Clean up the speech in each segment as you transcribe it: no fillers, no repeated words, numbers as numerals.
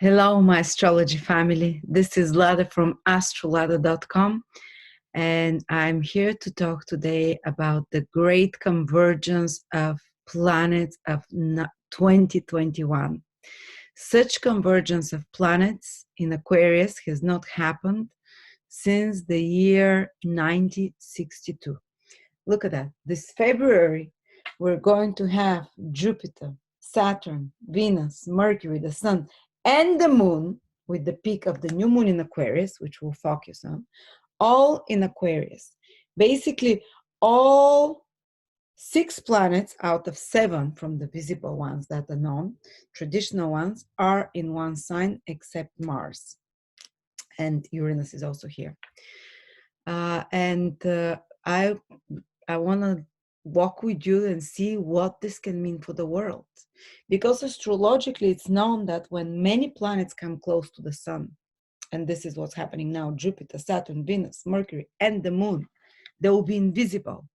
Hello, my astrology family. This is Lada from astrolada.com, and I'm here to talk today about the great convergence of planets of 2021. Such convergence of planets in Aquarius has not happened since the year 1962. Look at that. This February, we're going to have Jupiter, Saturn, Venus, Mercury, the Sun, and the Moon, with the peak of the new moon in Aquarius, which we'll focus on, all in Aquarius. Basically, all 6 planets out of 7 from the visible ones that are known, traditional ones, are in one sign except Mars. And Uranus is also here. I want to walk with you and see what this can mean for the world. Because astrologically, it's known that when many planets come close to the sun, and this is what's happening now, Jupiter, Saturn, Venus, Mercury, and the moon, they will be invisible.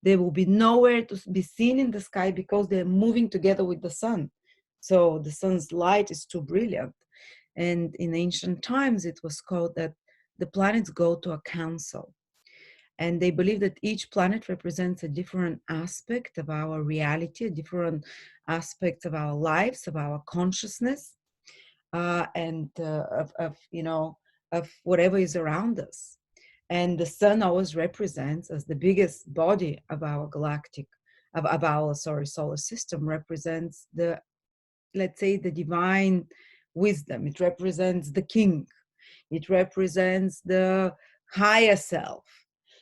They will be nowhere to be seen in the sky because they're moving together with the sun. So the sun's light is too brilliant. And in ancient times, it was called that the planets go to a council. And they believe that each planet represents a different aspect of our reality, a different aspect of our lives, of our consciousness, and of whatever is around us. And the sun always represents, as the biggest body of our galactic, of our solar system, represents the, let's say, the divine wisdom. It represents the king. It represents the higher self.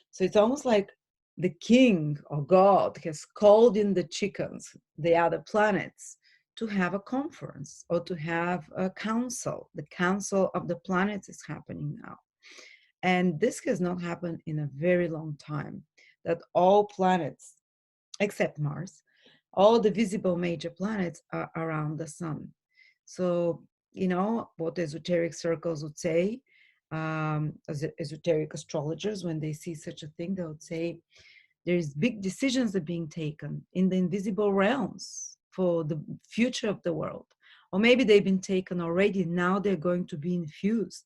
So it's almost like the king or God has called in the chickens, the other planets, to have a conference or to have a council. The council of the planets is happening now. And this has not happened in a very long time, that all planets, except Mars, all the visible major planets are around the sun. So, you know, what esoteric circles would say, as esoteric astrologers, when they see such a thing, they would say there's big decisions are being taken in the invisible realms for the future of the world. Or maybe they've been taken already, now they're going to be infused.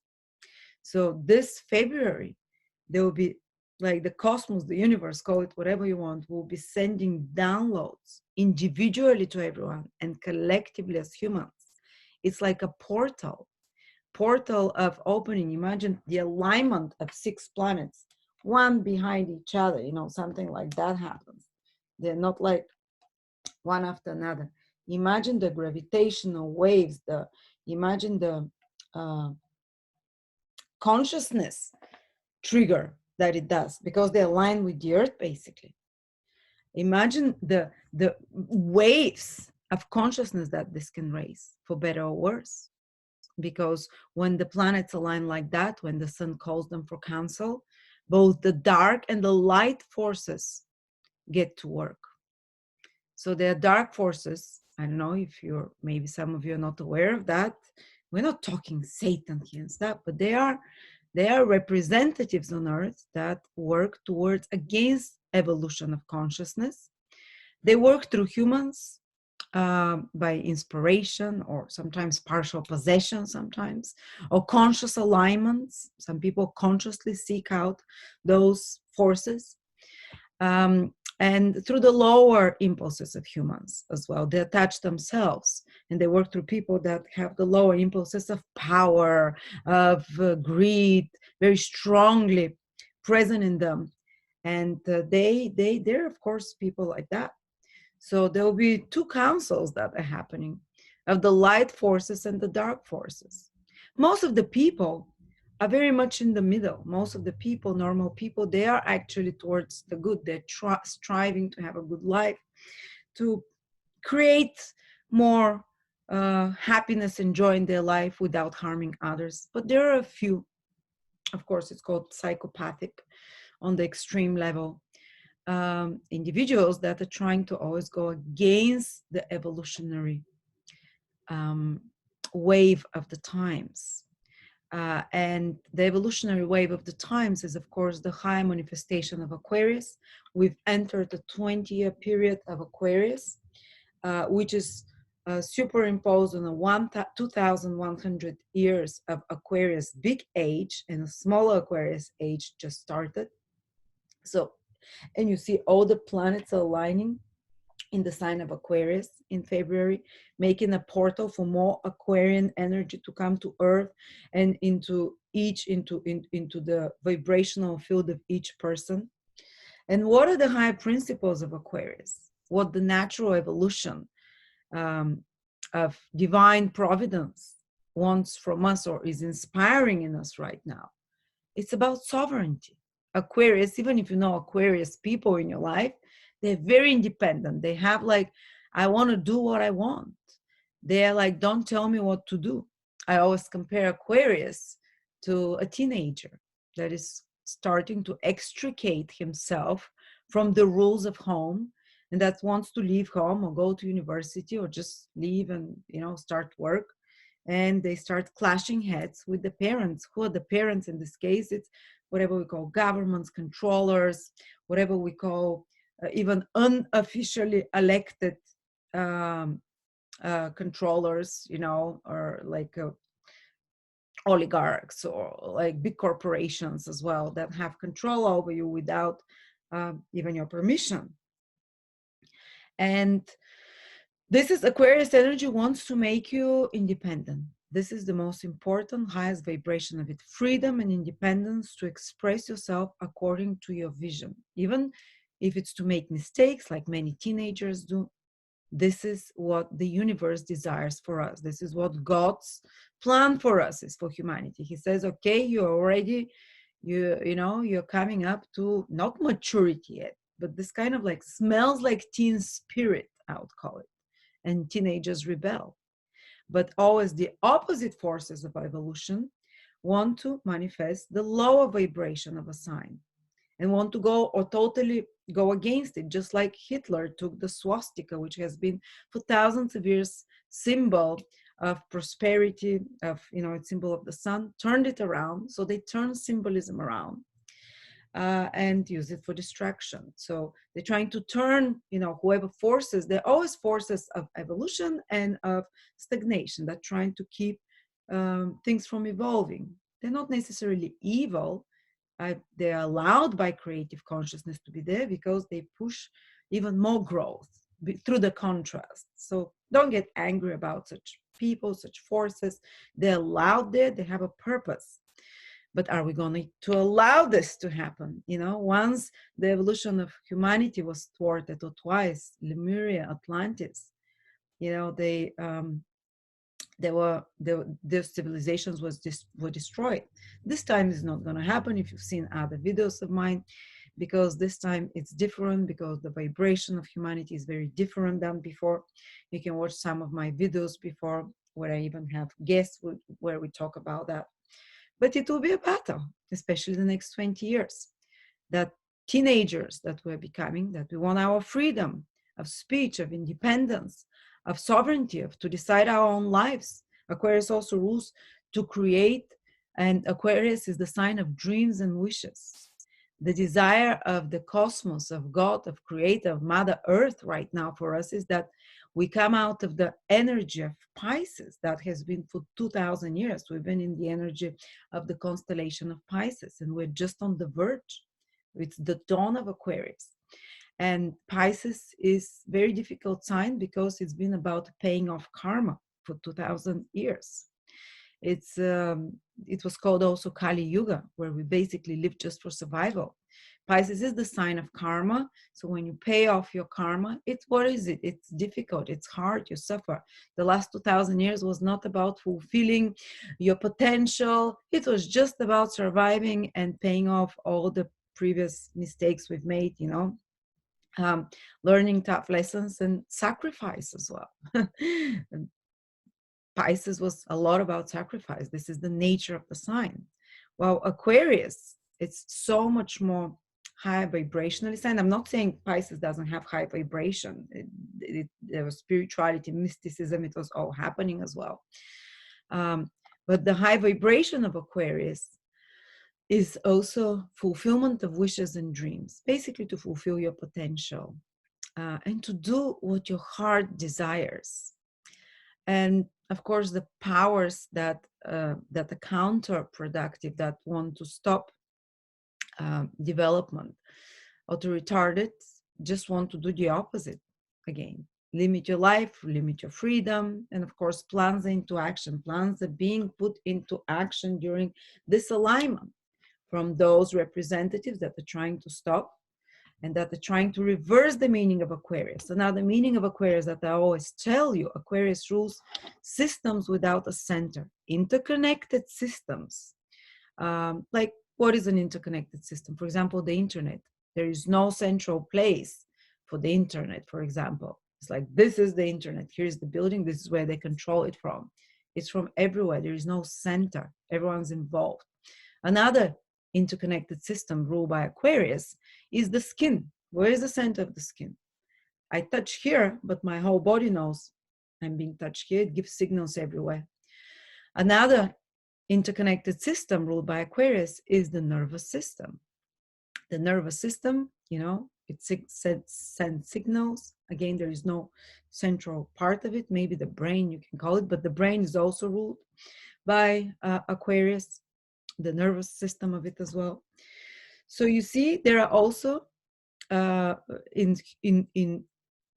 So this February, there will be, like, the cosmos, the universe, call it whatever you want, will be sending downloads individually to everyone and collectively as humans. It's like a portal of opening. Imagine the alignment of 6 planets, one behind each other, you know, something like that happens. They're not like one after another. Imagine the gravitational waves, imagine the consciousness trigger that it does, because they align with the earth, basically. Imagine the waves of consciousness that this can raise, for better or worse. Because when the planets align like that, when the sun calls them for council, both the dark and the light forces get to work. So there are dark forces. I don't know if maybe some of you are not aware of that. We're not talking Satan here and stuff, but they are representatives on earth that work towards against evolution of consciousness. They work through humans, by inspiration, or sometimes partial possession, sometimes, or conscious alignments. Some people consciously seek out those forces, and through the lower impulses of humans as well. They attach themselves, and they work through people that have the lower impulses of power, of greed, very strongly present in them. And they're, of course, people like that. So there will be 2 councils that are happening, of the light forces and the dark forces. Most of the people are very much in the middle. Most of the people, normal people, they are actually towards the good. They're striving to have a good life, to create more happiness and joy in their life without harming others. But there are a few, of course, it's called psychopathic on the extreme level, individuals that are trying to always go against the evolutionary wave of the times. And the evolutionary wave of the times is, of course, the high manifestation of Aquarius. We've entered the 20-year period of Aquarius, which is superimposed on a 2,100 years of Aquarius big age, and a smaller Aquarius age just started. So, and you see all the planets aligning in the sign of Aquarius in February, making a portal for more Aquarian energy to come to Earth and into the vibrational field of each person. And what are the high principles of Aquarius? What the natural evolution of divine providence wants from us, or is inspiring in us right now? It's about sovereignty. Aquarius, even if you know Aquarius people in your life, they're very independent. They have like, I want to do what I want. They're like, don't tell me what to do. I always compare Aquarius to a teenager that is starting to extricate himself from the rules of home, and that wants to leave home or go to university or just leave and, start work. And they start clashing heads with the parents. Who are the parents in this case? It's whatever we call governments, controllers, whatever we call even unofficially elected controllers, or like oligarchs, or like big corporations as well, that have control over you without even your permission. And this is Aquarius energy wants to make you independent. This is the most important, highest vibration of it. Freedom and independence to express yourself according to your vision. Even if it's to make mistakes like many teenagers do, this is what the universe desires for us. This is what God's plan for us is, for humanity. He says, okay, you're coming up to not maturity yet, but this kind of like smells like teen spirit, I would call it. And teenagers rebel. But always the opposite forces of evolution want to manifest the lower vibration of a sign and want to go or totally go against it, just like Hitler took the swastika, which has been for thousands of years symbol of prosperity, of, it's symbol of the sun, turned it around. So they turned symbolism around and use it for distraction. So they're trying to turn, whoever forces, they're always forces of evolution and of stagnation. They're trying to keep things from evolving. They're not necessarily evil. They're allowed by creative consciousness to be there because they push even more growth through the contrast. So don't get angry about such people, such forces. They're allowed there. They have a purpose. But are we going to allow this to happen? Once the evolution of humanity was thwarted, or twice, Lemuria, Atlantis, their civilizations were destroyed. This time is not going to happen. If you've seen other videos of mine, because this time it's different, because the vibration of humanity is very different than before. You can watch some of my videos before, where I even have guests where we talk about that. But it will be a battle, especially the next 20 years. That teenagers that we're becoming, that we want our freedom of speech, of independence, of sovereignty, to decide our own lives. Aquarius also rules to create, and Aquarius is the sign of dreams and wishes. The desire of the cosmos, of God, of Creator, of Mother Earth right now for us is that we come out of the energy of Pisces that has been for 2,000 years. We've been in the energy of the constellation of Pisces, and we're just on the verge. It's the dawn of Aquarius. And Pisces is a very difficult sign because it's been about paying off karma for 2,000 years. It was called also Kali Yuga, where we basically live just for survival. Pisces is the sign of karma. So when you pay off your karma, what is it? It's difficult. It's hard. You suffer. The last 2,000 years was not about fulfilling your potential. It was just about surviving and paying off all the previous mistakes we've made, learning tough lessons and sacrifice as well. Pisces was a lot about sacrifice. This is the nature of the sign. While Aquarius, it's so much more high vibrationally sign. I'm not saying Pisces doesn't have high vibration. There was spirituality, mysticism, it was all happening as well. But the high vibration of Aquarius is also fulfillment of wishes and dreams, basically to fulfill your potential and to do what your heart desires. And of course, the powers that that are counterproductive, that want to stop development, or to retard it, just want to do the opposite again. Limit your life, limit your freedom, and of course, plans into action. Plans are being put into action during this alignment from those representatives that are trying to stop and that are trying to reverse the meaning of Aquarius. So now the meaning of Aquarius that I always tell you, Aquarius rules systems without a center, interconnected systems. Like, what is an interconnected system? For example, the internet. There is no central place for the internet, for example. It's like, this is the internet. Here's the building. This is where they control it from. It's from everywhere. There is no center. Everyone's involved. Another interconnected system ruled by Aquarius is the skin. Where is the center of the skin? I touch here, but my whole body knows I'm being touched here. It gives signals everywhere. Another interconnected system ruled by Aquarius is the nervous system. The nervous system, you know, it sends signals. Again, there is no central part of it. Maybe the brain, you can call it, but the brain is also ruled by Aquarius, the nervous system of it as well. So you see, there are also in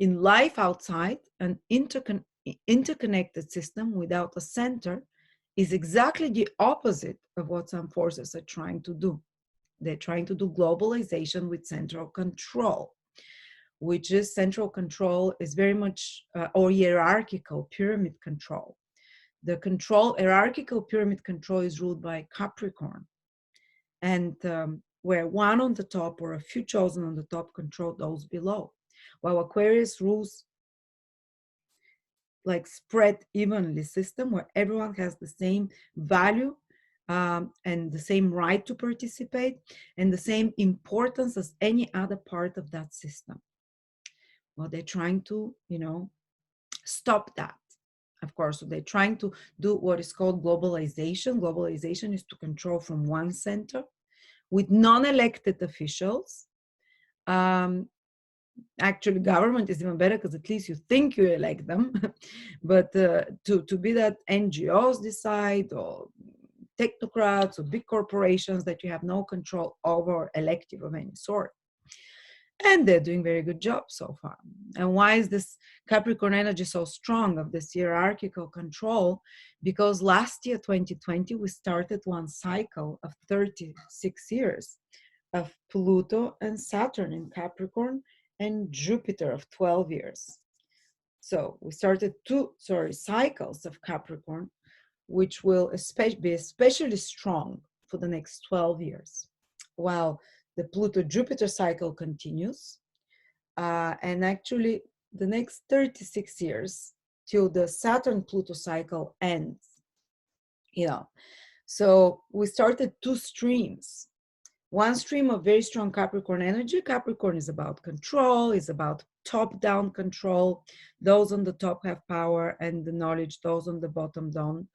life outside, an interconnected system without a center is exactly the opposite of what some forces are trying to do. They're trying to do globalization with central control, which is central control is very much, or hierarchical pyramid control. The control, hierarchical pyramid control is ruled by Capricorn. And where one on the top or a few chosen on the top control those below. While Aquarius rules like spread evenly system where everyone has the same value and the same right to participate and the same importance as any other part of that system. Well, they're trying to, you know, stop that. Of course, so they're trying to do what is called globalization. Globalization is to control from one center with non-elected officials. Actually, government is even better because at least you think you elect them. But to be that NGOs decide, or technocrats, or big corporations that you have no control over, elective of any sort. And they're doing very good job so far. And why is this Capricorn energy so strong of this hierarchical control? Because last year, 2020, we started one cycle of 36 years of Pluto and Saturn in Capricorn and Jupiter of 12 years. So we started two cycles of Capricorn, which will be especially strong for the next 12 years. While the Pluto-Jupiter cycle continues, and actually the next 36 years till the Saturn-Pluto cycle ends, you know. So we started two streams. One stream of very strong Capricorn energy. Capricorn is about control, is about top-down control. Those on the top have power and the knowledge, those on the bottom don't.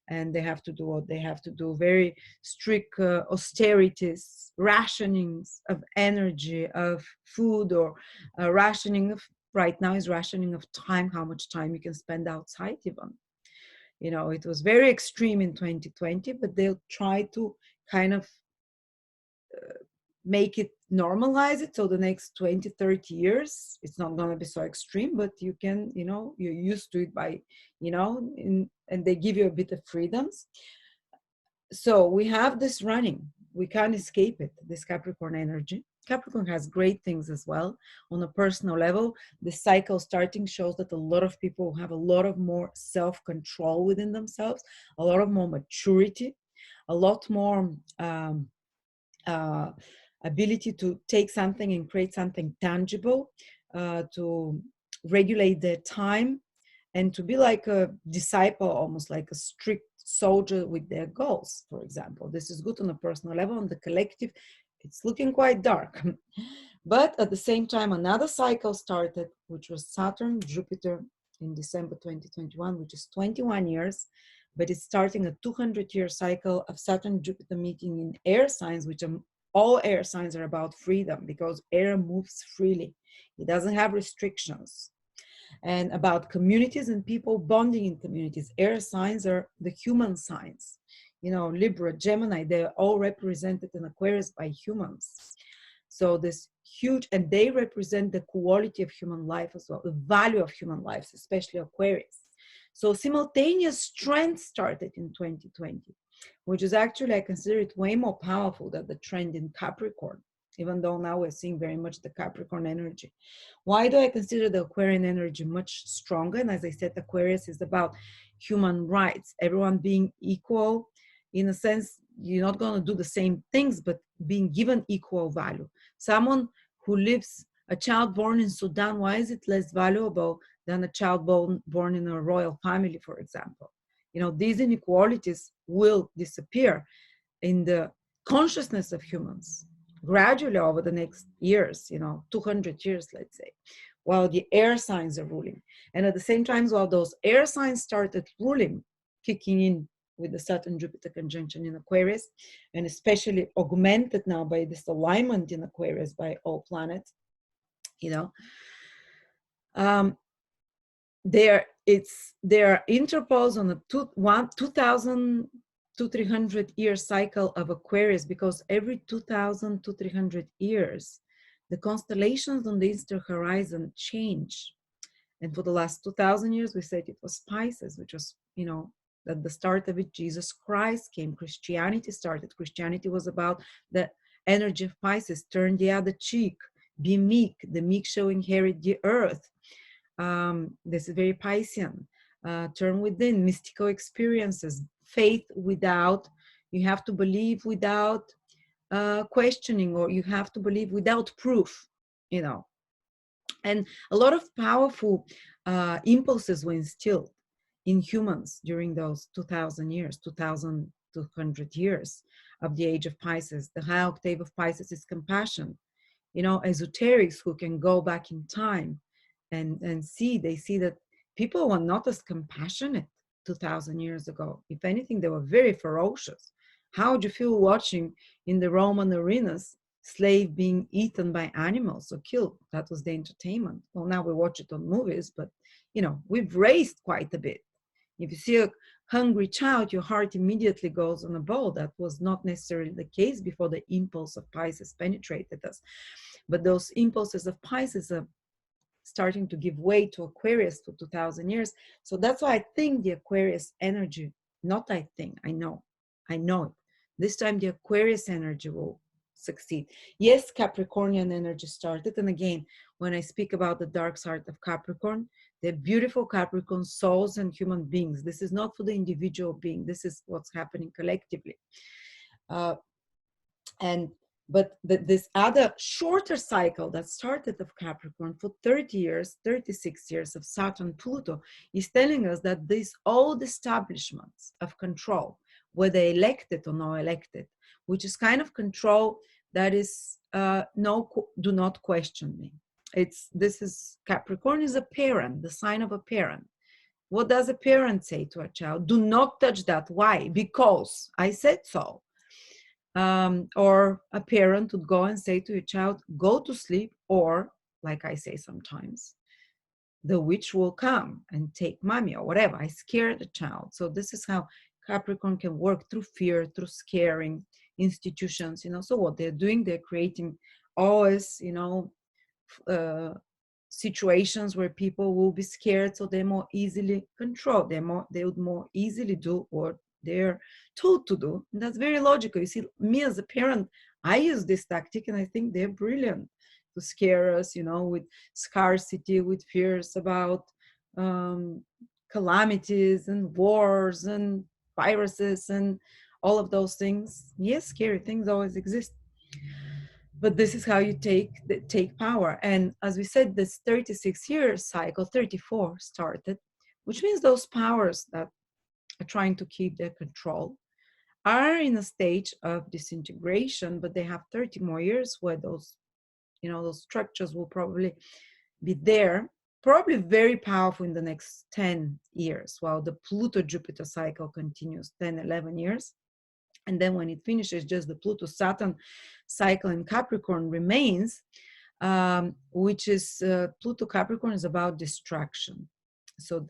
And they have to do what they have to do. Very strict austerities, rationings of energy, of food, or rationing of, right now is rationing of time, how much time you can spend outside even. You know, it was very extreme in 2020, but they'll try to kind of make it, normalize it. So the next 20, 30 years, it's not going to be so extreme, but you can, you know, you're used to it by, you know, and they give you a bit of freedoms. So we have this running. We can't escape it, this Capricorn energy. Capricorn has great things as well. On a personal level, the cycle starting shows that a lot of people have a lot of more self-control within themselves, a lot of more maturity, a lot more ability to take something and create something tangible, to regulate their time, and to be like a disciple, almost like a strict soldier with their goals, for example. This is good on a personal level. On the collective, it's looking quite dark. But at the same time, another cycle started, which was Saturn, Jupiter in December 2021, which is 21 years. But it's starting a 200-year cycle of Saturn, Jupiter meeting in air signs, which are, all air signs are about freedom because air moves freely. It doesn't have restrictions. and about communities and people bonding in communities. Air signs are the human signs. You know, Libra, Gemini, they're all represented in Aquarius by humans. So this huge, and they represent the quality of human life as well, the value of human lives, especially Aquarius. So simultaneous strength started in 2020, which is actually, I consider it way more powerful than the trend in Capricorn, even though now we're seeing very much the Capricorn energy. Why do I consider the Aquarian energy much stronger? And as I said, Aquarius is about human rights, everyone being equal. In a sense, you're not going to do the same things, but being given equal value. Someone who lives, a child born in Sudan, why is it less valuable than a child born in a royal family, for example? You know, these inequalities will disappear in the consciousness of humans gradually over the next years, you know, 200 years, let's say, while the air signs are ruling. And at the same time, while those air signs started ruling, kicking in with the Saturn-Jupiter conjunction in Aquarius, and especially augmented now by this alignment in Aquarius by all planets, you know, there are interpose on a 2,000 to 300 year cycle of Aquarius, because every 2,000 to 300 years, the constellations on the eastern horizon change. And for the last 2,000 years, we said it was Pisces, which was, you know, at the start of it, Jesus Christ came, Christianity started. Christianity was about the energy of Pisces, turn the other cheek, be meek, the meek shall inherit the earth. This is very Piscean. Turn within, mystical experiences, faith without, you have to believe without questioning, or you have to believe without proof, you know. And a lot of powerful impulses were instilled in humans during those 2,000 years, 2,200 years of the age of Pisces. The high octave of Pisces is compassion. You know, esoterics who can go back in time and see, they see that people were not as compassionate 2,000 years ago. If anything, they were very ferocious. How would you feel watching in the Roman arenas slave being eaten by animals or killed? That was the entertainment. Well, now we watch it on movies, but you know, we've raised quite a bit. If you see a hungry child, your heart immediately goes on a bowl. That was not necessarily the case before the impulse of Pisces penetrated us. But those impulses of Pisces are starting to give way to Aquarius for 2,000 years. So that's why I think the Aquarius energy, not I think, I know it. This time the Aquarius energy will succeed. Yes, Capricornian energy started. And again, when I speak about the dark side of Capricorn, they're beautiful Capricorn souls and human beings. This is not for the individual being. This is what's happening collectively. But this other shorter cycle that started of Capricorn for 30 years, 36 years of Saturn, Pluto, is telling us that these old establishments of control, whether elected or not elected, which is kind of control that is do not question me. This is Capricorn is a parent, the sign of a parent. What does a parent say to a child? Do not touch that. Why? Because I said so. Or a parent would go and say to a child, go to sleep, or like I say sometimes, the witch will come and take mommy, or whatever. I scare the child. So this is how Capricorn can work, through fear, through scaring institutions, you know. So what they're doing, they're creating always, you know, situations where people will be scared, so they're more easily controlled. They would more easily do what they're told to do. And that's very logical. You see, me as a parent, I use this tactic, and I think they're brilliant to scare us, you know, with scarcity, with fears about calamities and wars and viruses and all of those things. Yes, scary things always exist. But this is how you take power. And as we said, this 36-year cycle, 34 started, which means those powers that are trying to keep their control are in a stage of disintegration, but they have 30 more years where those, you know, those structures will probably be there, probably very powerful in the next 10 years, while the Pluto-Jupiter cycle continues 10, 11 years. And then when it finishes, just the Pluto-Saturn cycle in Capricorn remains. which is Pluto Capricorn is about distraction. So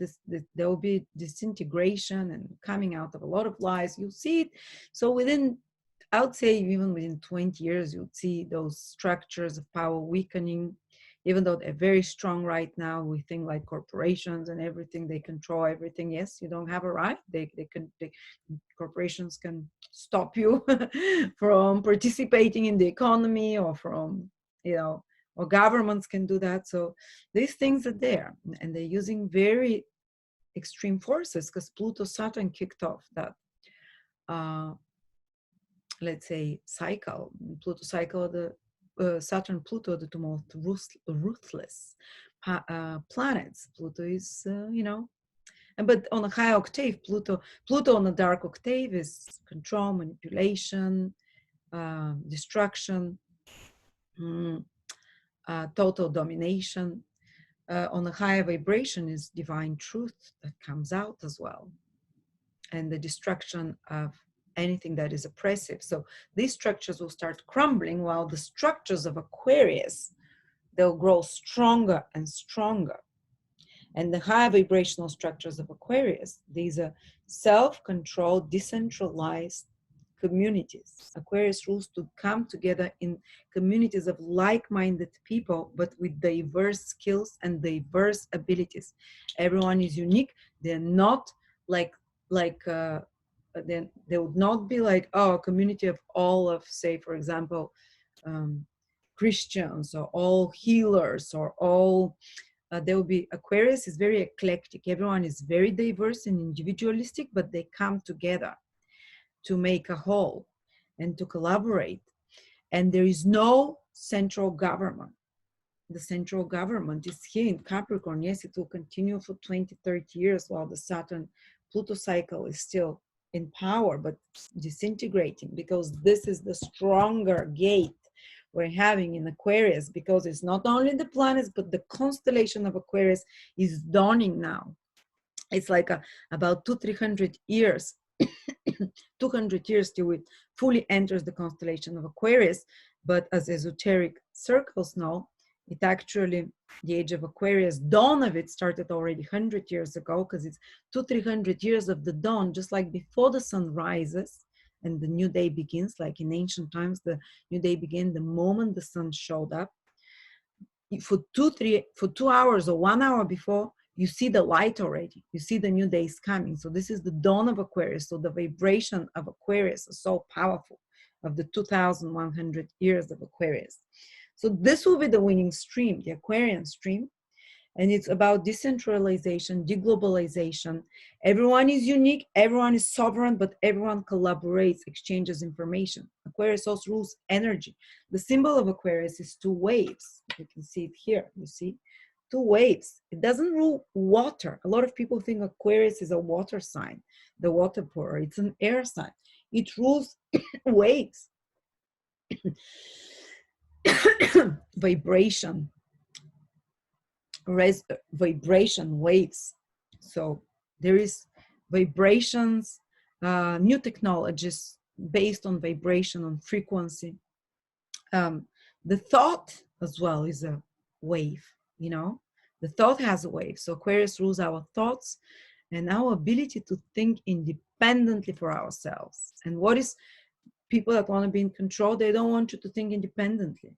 there will be disintegration and coming out of a lot of lies. You'll see it. So within, I would say even within 20 years, you'll see those structures of power weakening, even though they're very strong right now. We think like corporations and everything, they control everything. Yes, you don't have a right. Corporations can stop you from participating in the economy, or from, or governments can do that. So these things are there, and they're using very extreme forces, because Pluto Saturn kicked off that let's say cycle. Pluto cycle, the Saturn Pluto, the two most ruthless planets. Pluto is but on a high octave, Pluto on a dark octave is control, manipulation, destruction, total domination. On a higher vibration is divine truth that comes out as well, and the destruction of anything that is oppressive. So these structures will start crumbling, while the structures of Aquarius, they'll grow stronger and stronger. And the high vibrational structures of Aquarius, these are self-controlled, decentralized communities. Aquarius rules to come together in communities of like-minded people, but with diverse skills and diverse abilities. Everyone is unique. They're not like then they would not be like, oh, a community of all of, say, for example, Christians, or all healers, or all there will be, Aquarius is very eclectic. Everyone is very diverse and individualistic, but they come together to make a whole and to collaborate. And there is no central government. The central government is here in Capricorn. Yes, it will continue for 20, 30 years while the Saturn Pluto cycle is still in power, but disintegrating, because this is the stronger gate we're having in Aquarius, because it's not only the planets, but the constellation of Aquarius is dawning now. It's like about 200-300 years, 200 years till it fully enters the constellation of Aquarius. But as esoteric circles know, it actually, the age of Aquarius, dawn of it started already 100 years ago, because it's 200-300 years of the dawn, just like before the sun rises and the new day begins. Like in ancient times, the new day began the moment the sun showed up. For 2 hours or 1 hour before, you see the light already. You see the new day is coming. So this is the dawn of Aquarius. So the vibration of Aquarius is so powerful, of the 2,100 years of Aquarius. So this will be the winning stream, the Aquarian stream. And it's about decentralization, deglobalization. Everyone is unique, everyone is sovereign, but everyone collaborates, exchanges information. Aquarius also rules energy. The symbol of Aquarius is two waves. You can see it here, you see? Two waves. It doesn't rule water. A lot of people think Aquarius is a water sign, the water pourer. It's an air sign. It rules waves. Vibration, vibration waves. So there is vibrations, new technologies based on vibration, on frequency. The thought as well is a wave, the thought has a wave. So Aquarius rules our thoughts and our ability to think independently for ourselves. And what is people that want to be in control, they don't want you to think independently.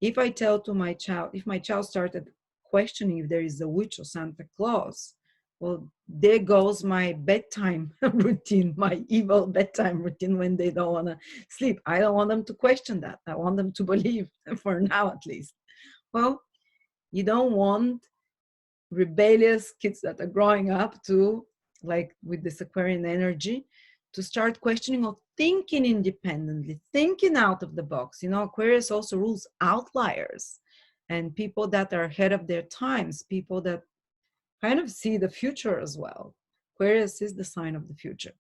If I tell to my child, if my child started questioning if there is a witch or Santa Claus, well, there goes my bedtime routine, my evil bedtime routine when they don't want to sleep. I don't want them to question that. I want them to believe, for now at least. Well, you don't want rebellious kids that are growing up to, like with this Aquarian energy, to start questioning or thinking independently, thinking out of the box. Aquarius also rules outliers and people that are ahead of their times, people that kind of see the future as well. Aquarius is the sign of the future.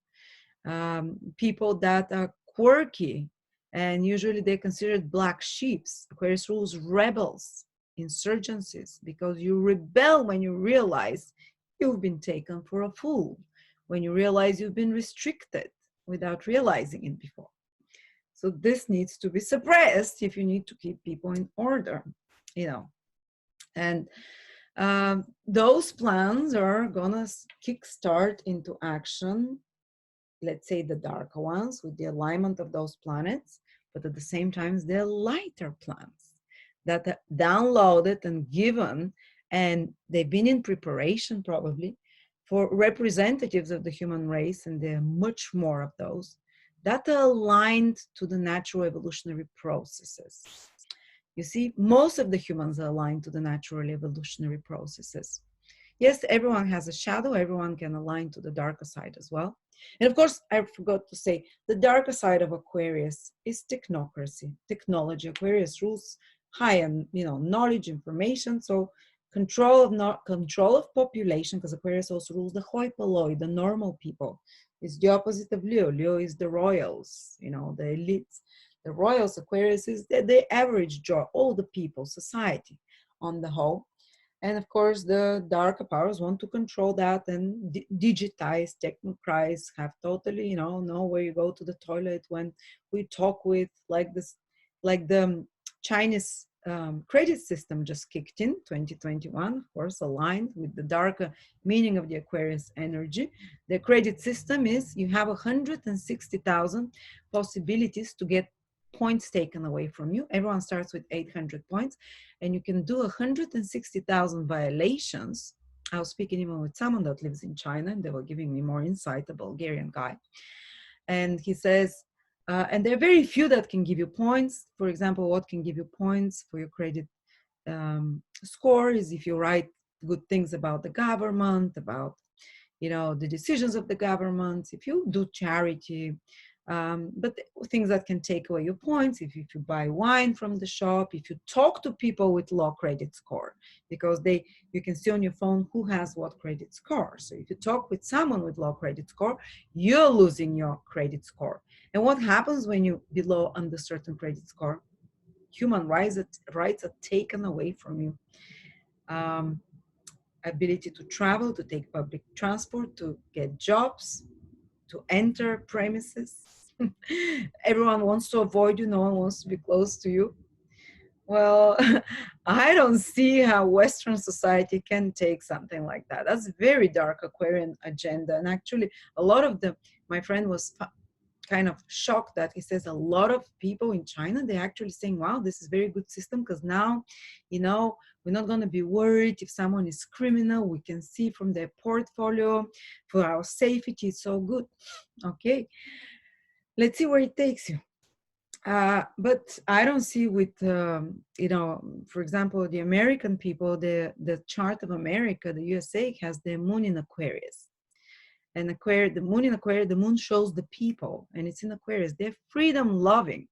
People that are quirky, and usually they're considered black sheeps. Aquarius rules rebels, insurgencies, because you rebel when you realize you've been taken for a fool, when you realize you've been restricted without realizing it before. So this needs to be suppressed if you need to keep people in order. you know. And those plans are gonna kickstart into action, let's say the darker ones with the alignment of those planets, but at the same time, they're lighter plans that are downloaded and given, and they've been in preparation probably for representatives of the human race, and there are much more of those that are aligned to the natural evolutionary processes. You see, most of the humans are aligned to the natural evolutionary processes. Yes, everyone has a shadow, everyone can align to the darker side as well. And of course, I forgot to say, the darker side of Aquarius is technocracy, technology. Aquarius rules high on, knowledge, information. So control of population, because Aquarius also rules the hoi polloi, the normal people. It's the opposite of Leo. Leo is the royals, the elites. The royals, Aquarius is the average Joe, all the people, society on the whole. And of course, the darker powers want to control that and digitize, technocratize, have totally, know where you go to the toilet when we talk with like the Chinese credit system just kicked in 2021, of course, aligned with the darker meaning of the Aquarius energy. The credit system is you have 160,000 possibilities to get points taken away from you. Everyone starts with 800 points, and you can do 160,000 violations. I was speaking even with someone that lives in China, and they were giving me more insight, a Bulgarian guy. And he says, and there are very few that can give you points. For example, what can give you points for your credit score is if you write good things about the government, about the decisions of the government, if you do charity, but things that can take away your points, if you buy wine from the shop, if you talk to people with low credit score, because you can see on your phone who has what credit score. So if you talk with someone with low credit score, you're losing your credit score. And what happens when you below under certain credit score? Human rights are taken away from you. Ability to travel, to take public transport, to get jobs, to enter premises. Everyone wants to avoid you. No one wants to be close to you. Well, I don't see how Western society can take something like that. That's very dark Aquarian agenda. And actually, a lot of my friend was kind of shocked that he says a lot of people in China, they're actually saying, wow, this is very good system, because now, we're not going to be worried if someone is criminal. We can see from their portfolio. For our safety, it's so good. Okay, let's see where it takes you. But I don't see with, for example, the American people, the chart of America, the USA has the moon in Aquarius. And Aquarius, the moon in Aquarius, the moon shows the people, and it's in Aquarius. They're freedom loving.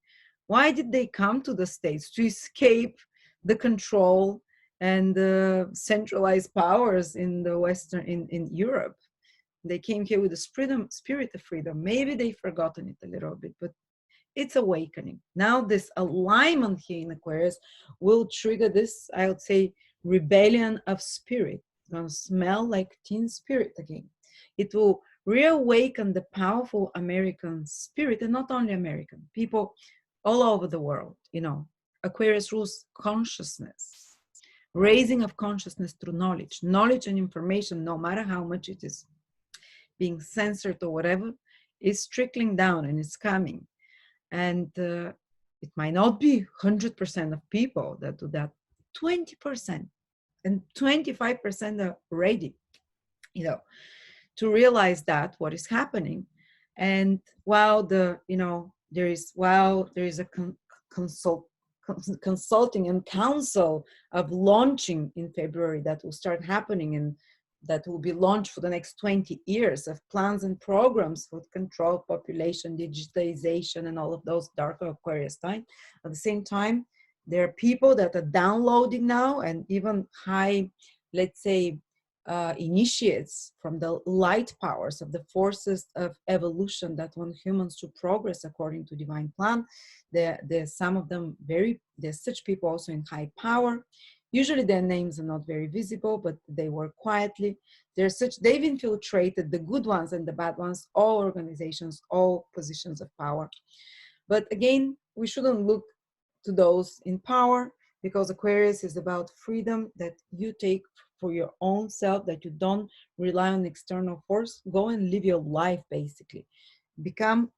Why did they come to the States? To escape the control and the centralized powers in the Western, in Europe. They came here with the spirit of freedom. Maybe they've forgotten it a little bit, but it's awakening. Now this alignment here in Aquarius will trigger this, I would say, rebellion of spirit. It's going to smell like teen spirit again. It will reawaken the powerful American spirit, and not only American, people all over the world. Aquarius rules consciousness, raising of consciousness through knowledge and information, no matter how much it is being censored or whatever, is trickling down and it's coming. And it might not be 100% of people that do that. 20% and 25% are ready, to realize that what is happening. And while there is a consulting and council of launching in February that will start happening, and that will be launched for the next 20 years of plans and programs for control population, digitalization, and all of those darker Aquarius time. At the same time, there are people that are downloading now, and even high, let's say, initiates from the light powers of the forces of evolution that want humans to progress according to divine plan. There's some of them there's such people also in high power. Usually their names are not very visible, but they work quietly. They've infiltrated the good ones and the bad ones, all organizations, all positions of power. But again, we shouldn't look to those in power. because Aquarius is about freedom that you take for your own self, that you don't rely on external force. Go and live your life, basically. Become,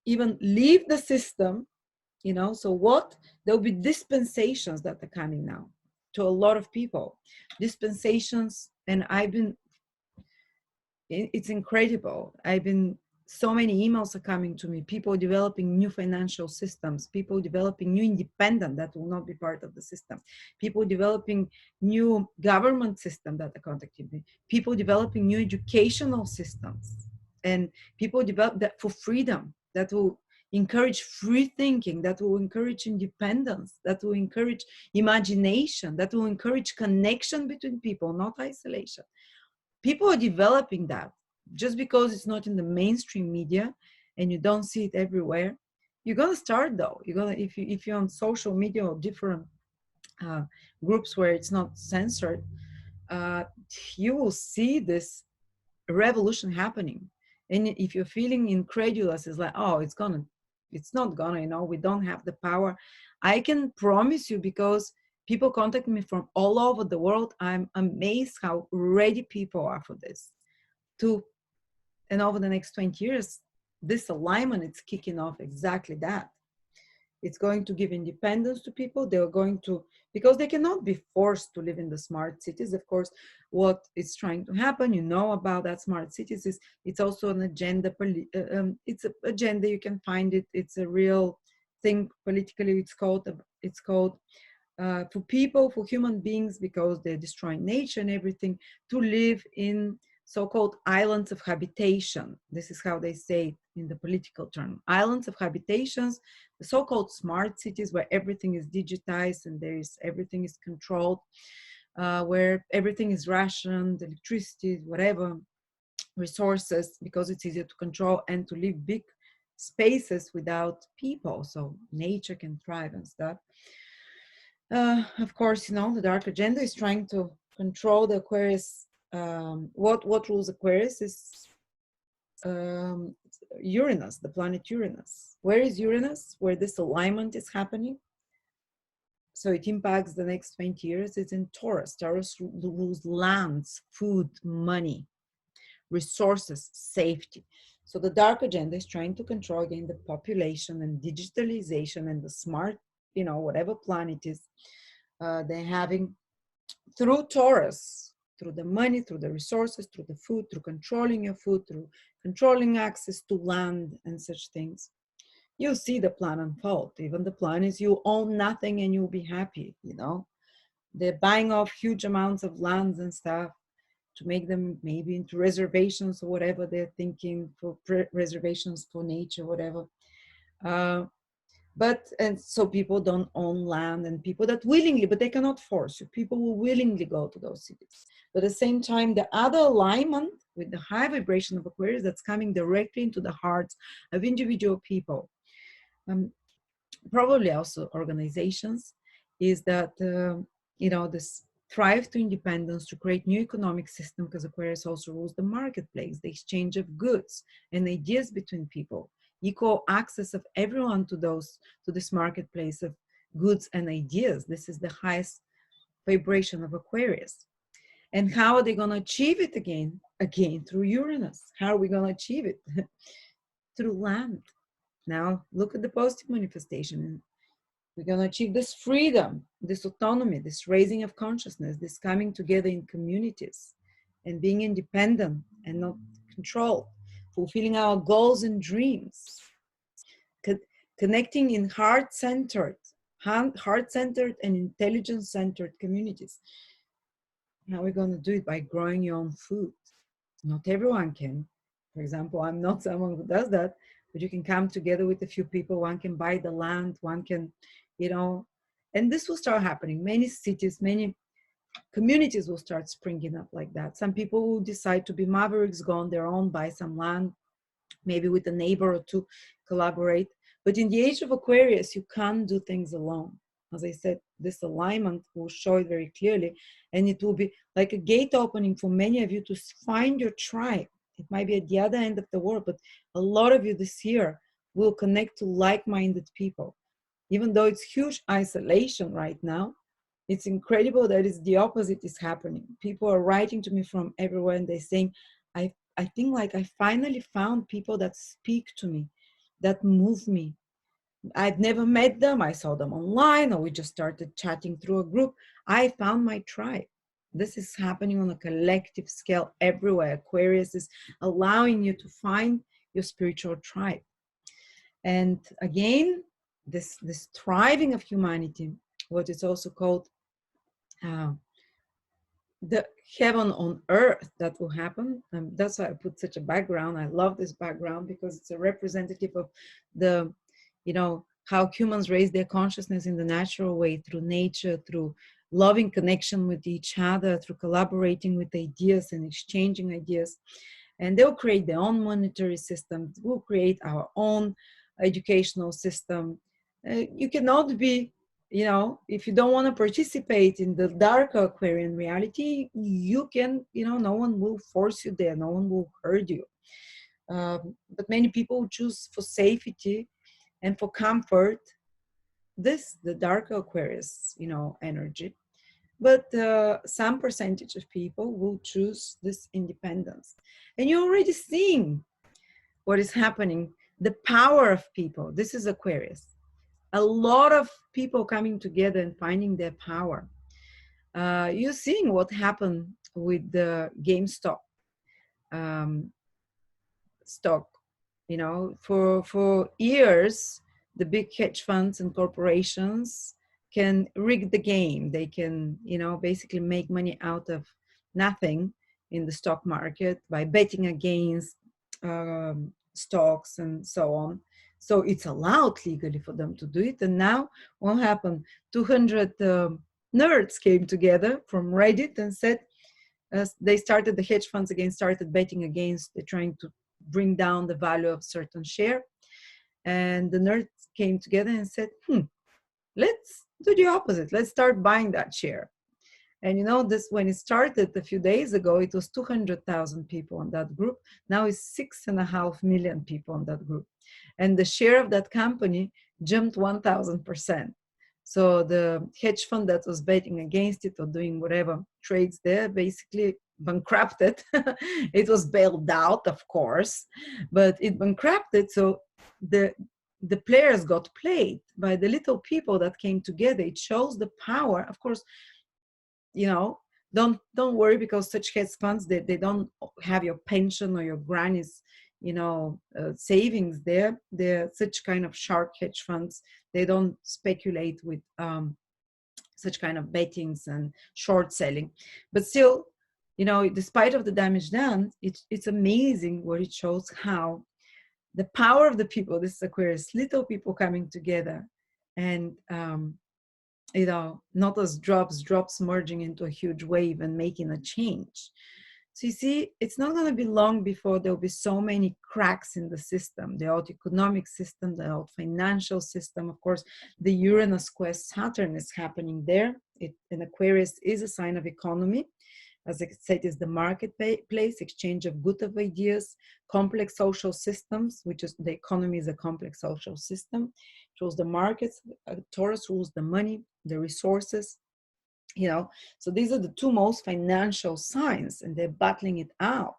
even leave the system, you know. So what, there'll be dispensations that are coming now to a lot of people. Dispensations, and it's incredible. I've been, so many emails are coming to me, people developing new financial systems, people developing new independent that will not be part of the system, people developing new government system that are contacting me, people developing new educational systems, and people develop that for freedom, that will encourage free thinking, that will encourage independence, that will encourage imagination, that will encourage connection between people, not isolation. People are developing that. Just because it's not in the mainstream media and you don't see it everywhere, you're gonna start though. You're gonna, if you're on social media or different uh, groups where it's not censored, uh, you will see this revolution happening. And if you're feeling incredulous, it's like, oh, it's not gonna, you know, we don't have the power. I can promise you, because people contact me from all over the world. I'm amazed how ready people are for this. And over the next 20 years, this alignment is kicking off exactly that. It's going to give independence to people. They're going to, because they cannot be forced to live in the smart cities. Of course, what is trying to happen, you know about that smart cities, is it's also an agenda. It's an agenda. You can find it. It's a real thing politically. It's called for people, for human beings, because they're destroying nature and everything, to live in so-called islands of habitation. This is how they say it in the political term. Islands of habitations, the so-called smart cities, where everything is digitized and everything is controlled, where everything is rationed, electricity, whatever, resources, because it's easier to control and to live big spaces without people, so nature can thrive and stuff. Of course, you know, the dark agenda is trying to control the Aquarius. What rules Aquarius is Uranus, the planet Uranus. Where is Uranus? Where this alignment is happening. So it impacts the next 20 years. It's in Taurus. Taurus rules lands, food, money, resources, safety. So the dark agenda is trying to control again the population and digitalization and the smart, you know, whatever planet is they're having through Taurus, through the money, through the resources, through the food, through controlling your food, through controlling access to land and such things. You'll see the plan unfold. Even the plan is you own nothing and you'll be happy, you know. They're buying off huge amounts of lands and stuff to make them maybe into reservations or whatever they're thinking, for reservations for nature, whatever. And so people don't own land, and people that willingly, but they cannot force you, people will willingly go to those cities. But at the same time, the other alignment with the high vibration of Aquarius that's coming directly into the hearts of individual people, probably also organizations, is that, you know, this thrive to independence, to create new economic system, because Aquarius also rules the marketplace, the exchange of goods and ideas between people, equal access of everyone to this marketplace of goods and ideas. This is the highest vibration of Aquarius. And how are they going to achieve it again through Uranus? How are we going to achieve it? Through land. Now look at the positive manifestation. We're going to achieve this freedom, this autonomy, this raising of consciousness, this coming together in communities and being independent and not controlled, fulfilling our goals and dreams, connecting in heart-centered and intelligence-centered communities. How are we going to do it? By growing your own food. Not everyone can. For example, I'm not someone who does that, but you can come together with a few people. One can buy the land, one can, you know, and this will start happening. Many cities, many communities will start springing up like that. Some people will decide to be mavericks, go on their own, buy some land, maybe with a neighbor or two, collaborate. But in the age of Aquarius, you can't do things alone. As I said, this alignment will show it very clearly, and it will be like a gate opening for many of you to find your tribe. It might be at the other end of the world, but a lot of you this year will connect to like-minded people. Even though it's huge isolation right now, It's incredible that it's the opposite is happening. People are writing to me from everywhere and they're saying, I think like I finally found people that speak to me, that move me. I've never met them. I saw them online, or we just started chatting through a group. I found my tribe. This is happening on a collective scale everywhere. Aquarius is allowing you to find your spiritual tribe. And again, this thriving of humanity, what is also called uh, the heaven on earth, that will happen. That's why I put such a background. I love this background because it's a representative of the, how humans raise their consciousness in the natural way, through nature, through loving connection with each other, through collaborating with ideas and exchanging ideas. And they'll create their own monetary system. We'll create our own educational system. You cannot be, if you don't want to participate in the darker Aquarian reality, you can, no one will force you there. No one will hurt you. But many people choose for safety and for comfort the darker Aquarius, energy. But some percentage of people will choose this independence. And you're already seeing what is happening, the power of people. This is Aquarius. A lot of people coming together and finding their power. You're seeing what happened with the GameStop stock. For years, the big hedge funds and corporations can rig the game. They can, basically make money out of nothing in the stock market by betting against stocks and so on. So it's allowed legally for them to do it. And now what happened? 200 nerds came together from Reddit and said, they started, the hedge funds again started betting against, they're trying to bring down the value of certain share. And the nerds came together and said, let's do the opposite. Let's start buying that share. And this, when it started a few days ago, it was 200,000 people on that group. Now it's 6.5 million people on that group. And the share of that company jumped 1,000%. So the hedge fund that was betting against it or doing whatever trades there basically bankrupted. It was bailed out, of course, but it bankrupted. So the players got played by the little people that came together. It shows the power. Of course, don't worry, because such hedge funds, they don't have your pension or your granny's savings there. They're such kind of shark hedge funds. They don't speculate with such kind of bettings and short selling. But still, despite of the damage done, it's amazing what it shows, how the power of the people, this is Aquarius, little people coming together and not as drops merging into a huge wave and making a change. So you see, it's not going to be long before there'll be so many cracks in the system, the old economic system, the old financial system. Of course, the Uranus square Saturn is happening there. And Aquarius is a sign of economy. As I said, is the marketplace, exchange of goods, of ideas, complex social systems, which is the economy is a complex social system. It rules the markets. Taurus rules the money, the resources. So these are the two most financial signs, and they're battling it out.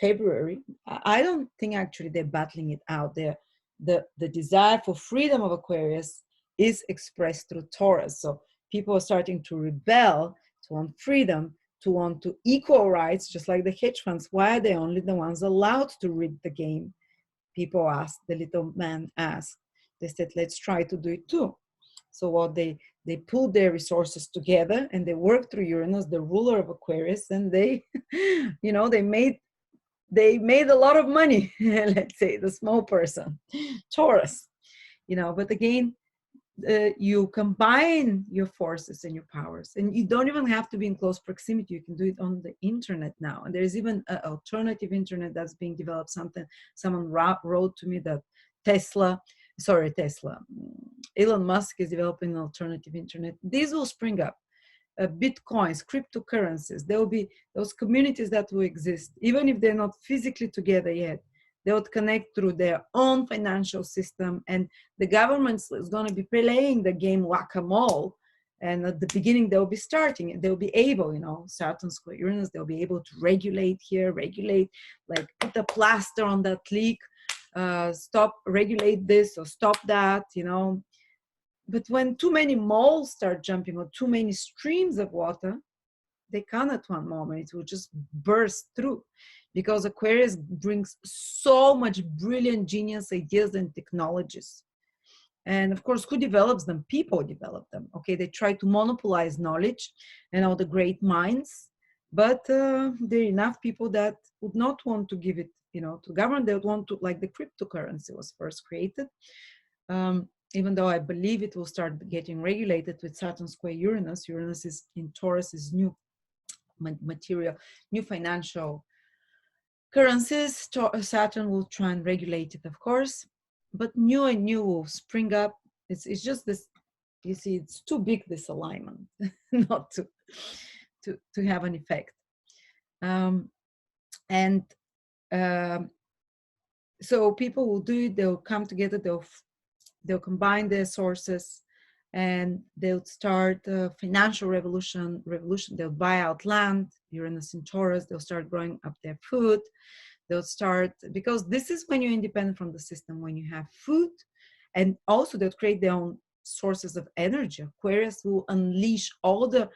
February, I don't think actually they're battling it out. The desire for freedom of Aquarius is expressed through Taurus. So people are starting to rebel, to want freedom, to want to equal rights, just like the hedge funds. Why are they only the ones allowed to rig the game? People asked, the little man asked. They said, let's try to do it too. So what they pulled their resources together and they worked through Uranus, the ruler of Aquarius, and they, they made a lot of money. Let's say the small person, Taurus, but again, you combine your forces and your powers, and you don't even have to be in close proximity. You can do it on the internet now, and there's even an alternative internet that's being developed. Someone wrote to me that Elon Musk is developing an alternative internet. These will spring up. Bitcoins, cryptocurrencies, there will be those communities that will exist, even if they're not physically together yet. They would connect through their own financial system, and the government is going to be playing the game whack-a-mole And at the beginning, they'll be starting, they'll be able, you know, Saturn square Uranus, they'll be able to regulate here, regulate, like put a plaster on that leak, stop, regulate this or stop that, you know. But when too many moles start jumping or too many streams of water, they can at one moment, it will just burst through, because Aquarius brings so much brilliant genius ideas and technologies. And of course, who develops them? People develop them. Okay, they try to monopolize knowledge and all the great minds, but there are enough people that would not want to give it, you know, to government. They would want to, like the cryptocurrency was first created. Even though I believe it will start getting regulated with Saturn square Uranus. Uranus is in Taurus, is new material, new financial currencies. Saturn will try and regulate it, of course, but new and new will spring up. It's just this, you see, it's too big, this alignment, not to have an effect. And so people will do it, they'll come together, they'll combine their sources, and they'll start a financial revolution. They'll buy out land, Uranus in Taurus, they'll start growing up their food. They'll start, because this is when you're independent from the system, when you have food, and also they'll create their own sources of energy. Aquarius will unleash all the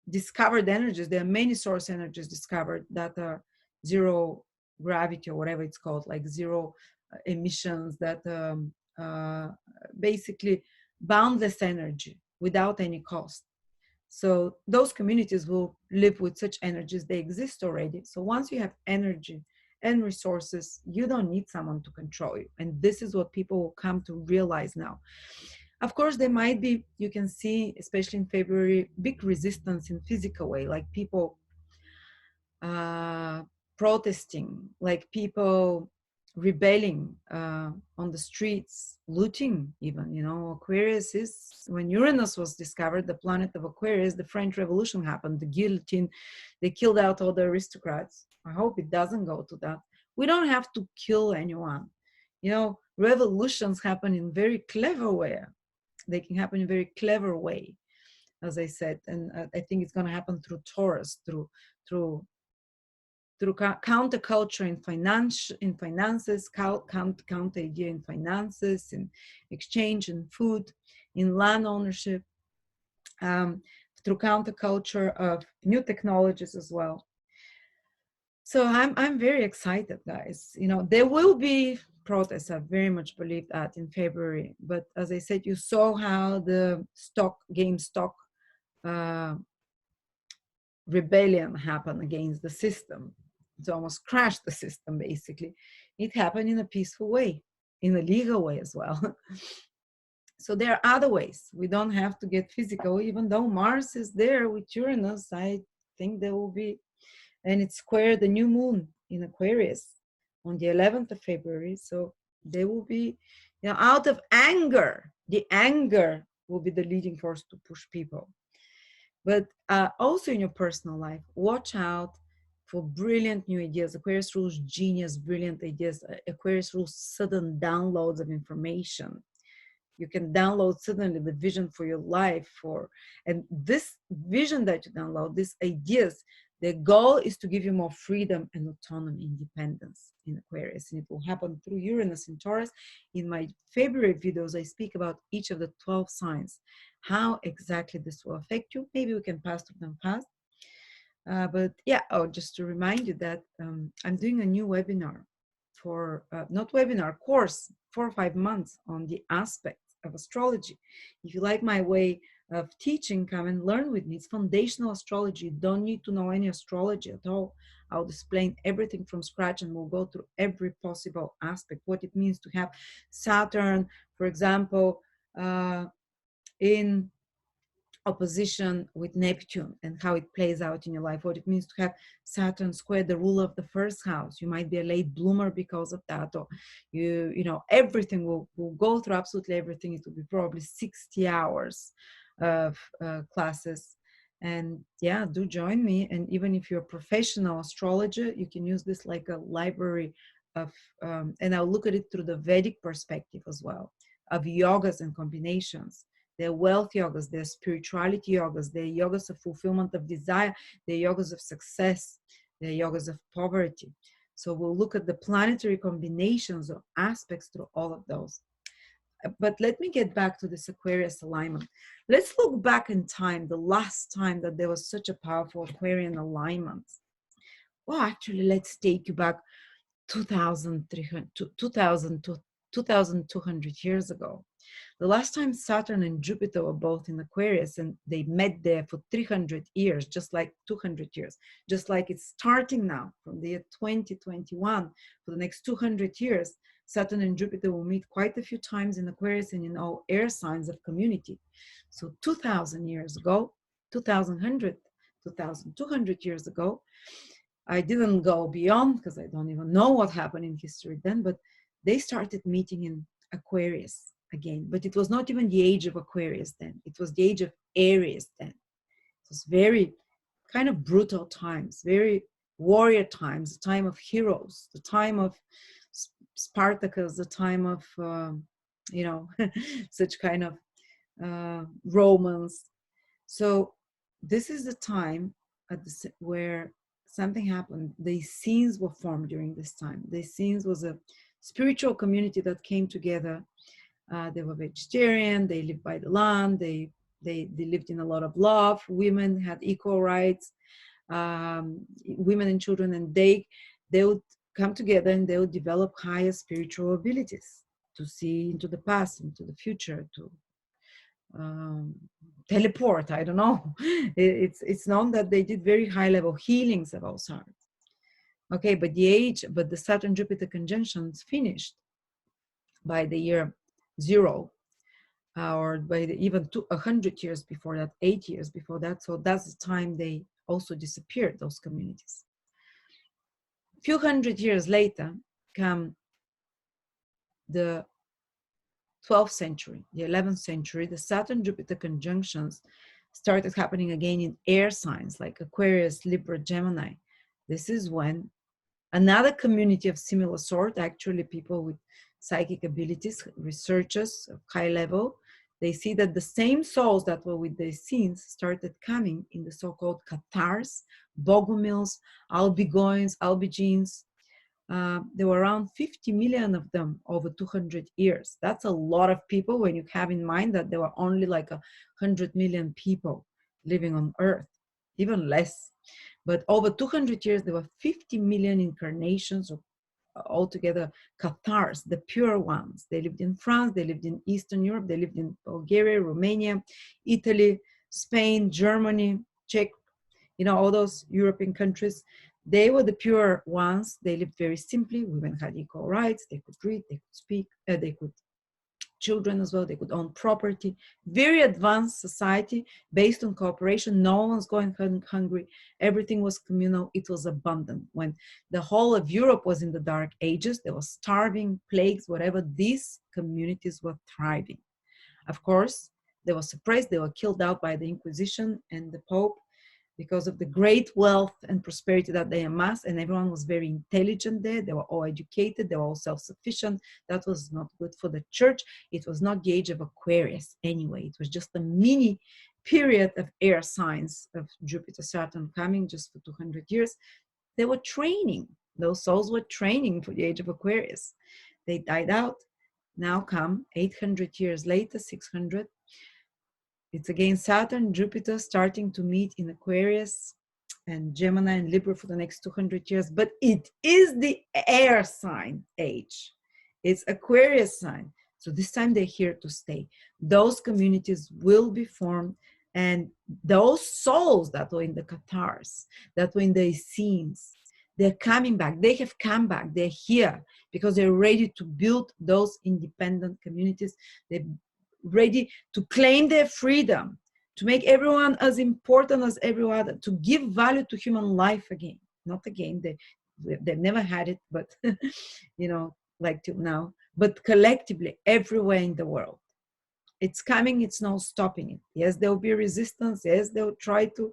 discovered energies. There are many source energies discovered that are zero gravity or whatever it's called, like zero emissions, that basically boundless energy without any cost. So those communities will live with such energies. They exist already. So once you have energy and resources, you don't need someone to control you. And this is what people will come to realize now. Of course, there might be, you can see, especially in February, big resistance in physical way, like people protesting, like people rebelling on the streets, looting even, you know. Aquarius is, when Uranus was discovered, the planet of Aquarius, the French Revolution happened, the guillotine, they killed out all the aristocrats. I hope it doesn't go to that. We don't have to kill anyone. You know, revolutions happen in very clever way. They can happen in a very clever way, as I said. And I think it's going to happen through Taurus, through counterculture in finances, counter idea in finances, in exchange, in food, in land ownership, through counterculture of new technologies as well. So I'm very excited, guys. You know, there will be protests. I very much believe that in February. But as I said, you saw how the GameStop rebellion happened against the system. It almost crashed the system, basically. It happened in a peaceful way, in a legal way as well. So there are other ways. We don't have to get physical, even though Mars is there with Uranus. I think there will be, and it's square the new moon in Aquarius on the 11th of February. So there will be, you know, out of anger, the anger will be the leading force to push people. But also in your personal life, watch out for brilliant new ideas. Aquarius rules genius, brilliant ideas. Aquarius rules sudden downloads of information. You can download suddenly the vision for your life, and this vision that you download, these ideas, the goal is to give you more freedom and autonomy, independence in Aquarius. And it will happen through Uranus in Taurus. In my February videos, I speak about each of the 12 signs, how exactly this will affect you. Maybe we can pass through them fast. But yeah, just to remind you that I'm doing a new webinar for, not webinar, course, 4 or 5 months on the aspects of astrology. If you like my way of teaching, come and learn with me. It's foundational astrology. You don't need to know any astrology at all. I'll explain everything from scratch, and we'll go through every possible aspect, what it means to have Saturn, for example, in opposition with Neptune, and how it plays out in your life, what it means to have Saturn square the ruler of the first house. You might be a late bloomer because of that, or you know, everything will go through, absolutely everything. It will be probably 60 hours of classes. And yeah, do join me. And even if you're a professional astrologer, you can use this like a library of and I'll look at it through the Vedic perspective as well, of yogas and combinations. They're wealth yogas, they're spirituality yogas, they're yogas of fulfillment of desire, they're yogas of success, they're yogas of poverty. So we'll look at the planetary combinations or aspects through all of those. But let me get back to this Aquarius alignment. Let's look back in time, the last time that there was such a powerful Aquarian alignment. Well, actually, let's take you back 2,200 years ago. The last time Saturn and Jupiter were both in Aquarius, and they met there for 300 years, just like 200 years, just like it's starting now from the year 2021 for the next 200 years. Saturn and Jupiter will meet quite a few times in Aquarius and in all air signs of community. So 2,000 years ago, 2,200 years ago, I didn't go beyond because I don't even know what happened in history then, but they started meeting in Aquarius again. But it was not even the age of Aquarius then. It was the age of Aries then. It was very kind of brutal times, very warrior times, the time of heroes, the time of Spartacus, the time of, such kind of Romans. So this is the time where something happened. The scenes were formed during this time. The scenes was a spiritual community that came together. They were vegetarian. They lived by the land. They lived in a lot of love. Women had equal rights. Women and children, and they would come together and they would develop higher spiritual abilities to see into the past, into the future, to teleport. I don't know. It's known that they did very high level healings of all sorts. Okay, but the Saturn Jupiter conjunctions finished by the year 0, or by even 100 years before that, 8 years before that. So that's the time they also disappeared, those communities. A few hundred years later come the 12th century, the 11th century. The Saturn Jupiter conjunctions started happening again in air signs like Aquarius, Libra, Gemini. This is when another community of similar sort, actually people with psychic abilities, researchers of high level, they see that the same souls that were with the scenes started coming in the so-called Cathars, Bogomils, Albigoins, Albigenes. There were around 50 million of them over 200 years. That's a lot of people when you have in mind that there were only like 100 million people living on Earth, even less. But over 200 years, there were 50 million incarnations of altogether Cathars, the pure ones. They lived in France, they lived in Eastern Europe, they lived in Bulgaria, Romania, Italy, Spain, Germany, Czech, all those European countries. They were the pure ones. They lived very simply. Women had equal rights. They could read, they could speak, they could children as well, they could own property. Very advanced society based on cooperation. No one's going hungry. Everything was communal. It was abundant. When the whole of Europe was in the dark ages, there was starving, plagues, whatever, these communities were thriving. Of course, they were suppressed. They were killed out by the Inquisition and the Pope because of the great wealth and prosperity that they amassed, and everyone was very intelligent there. They were all educated, they were all self-sufficient. That was not good for the church. It was not the age of Aquarius anyway. It was just a mini period of air signs of Jupiter, Saturn coming just for 200 years. They were training. Those souls were training for the age of Aquarius. They died out. Now come 800 years later, 600, it's again Saturn, Jupiter starting to meet in Aquarius and Gemini and Libra for the next 200 years. But it is the air sign age. It's Aquarius sign. So this time they're here to stay. Those communities will be formed. And those souls that were in the Cathars, that were in the Essenes, they're coming back. They have come back. They're here because they're ready to build those independent communities. They're ready to claim their freedom, to make everyone as important as every other, to give value to human life again. Not again, they've never had it, but like till now, but collectively everywhere in the world. It's coming, it's no stopping it. Yes, there will be resistance. Yes, they'll try to,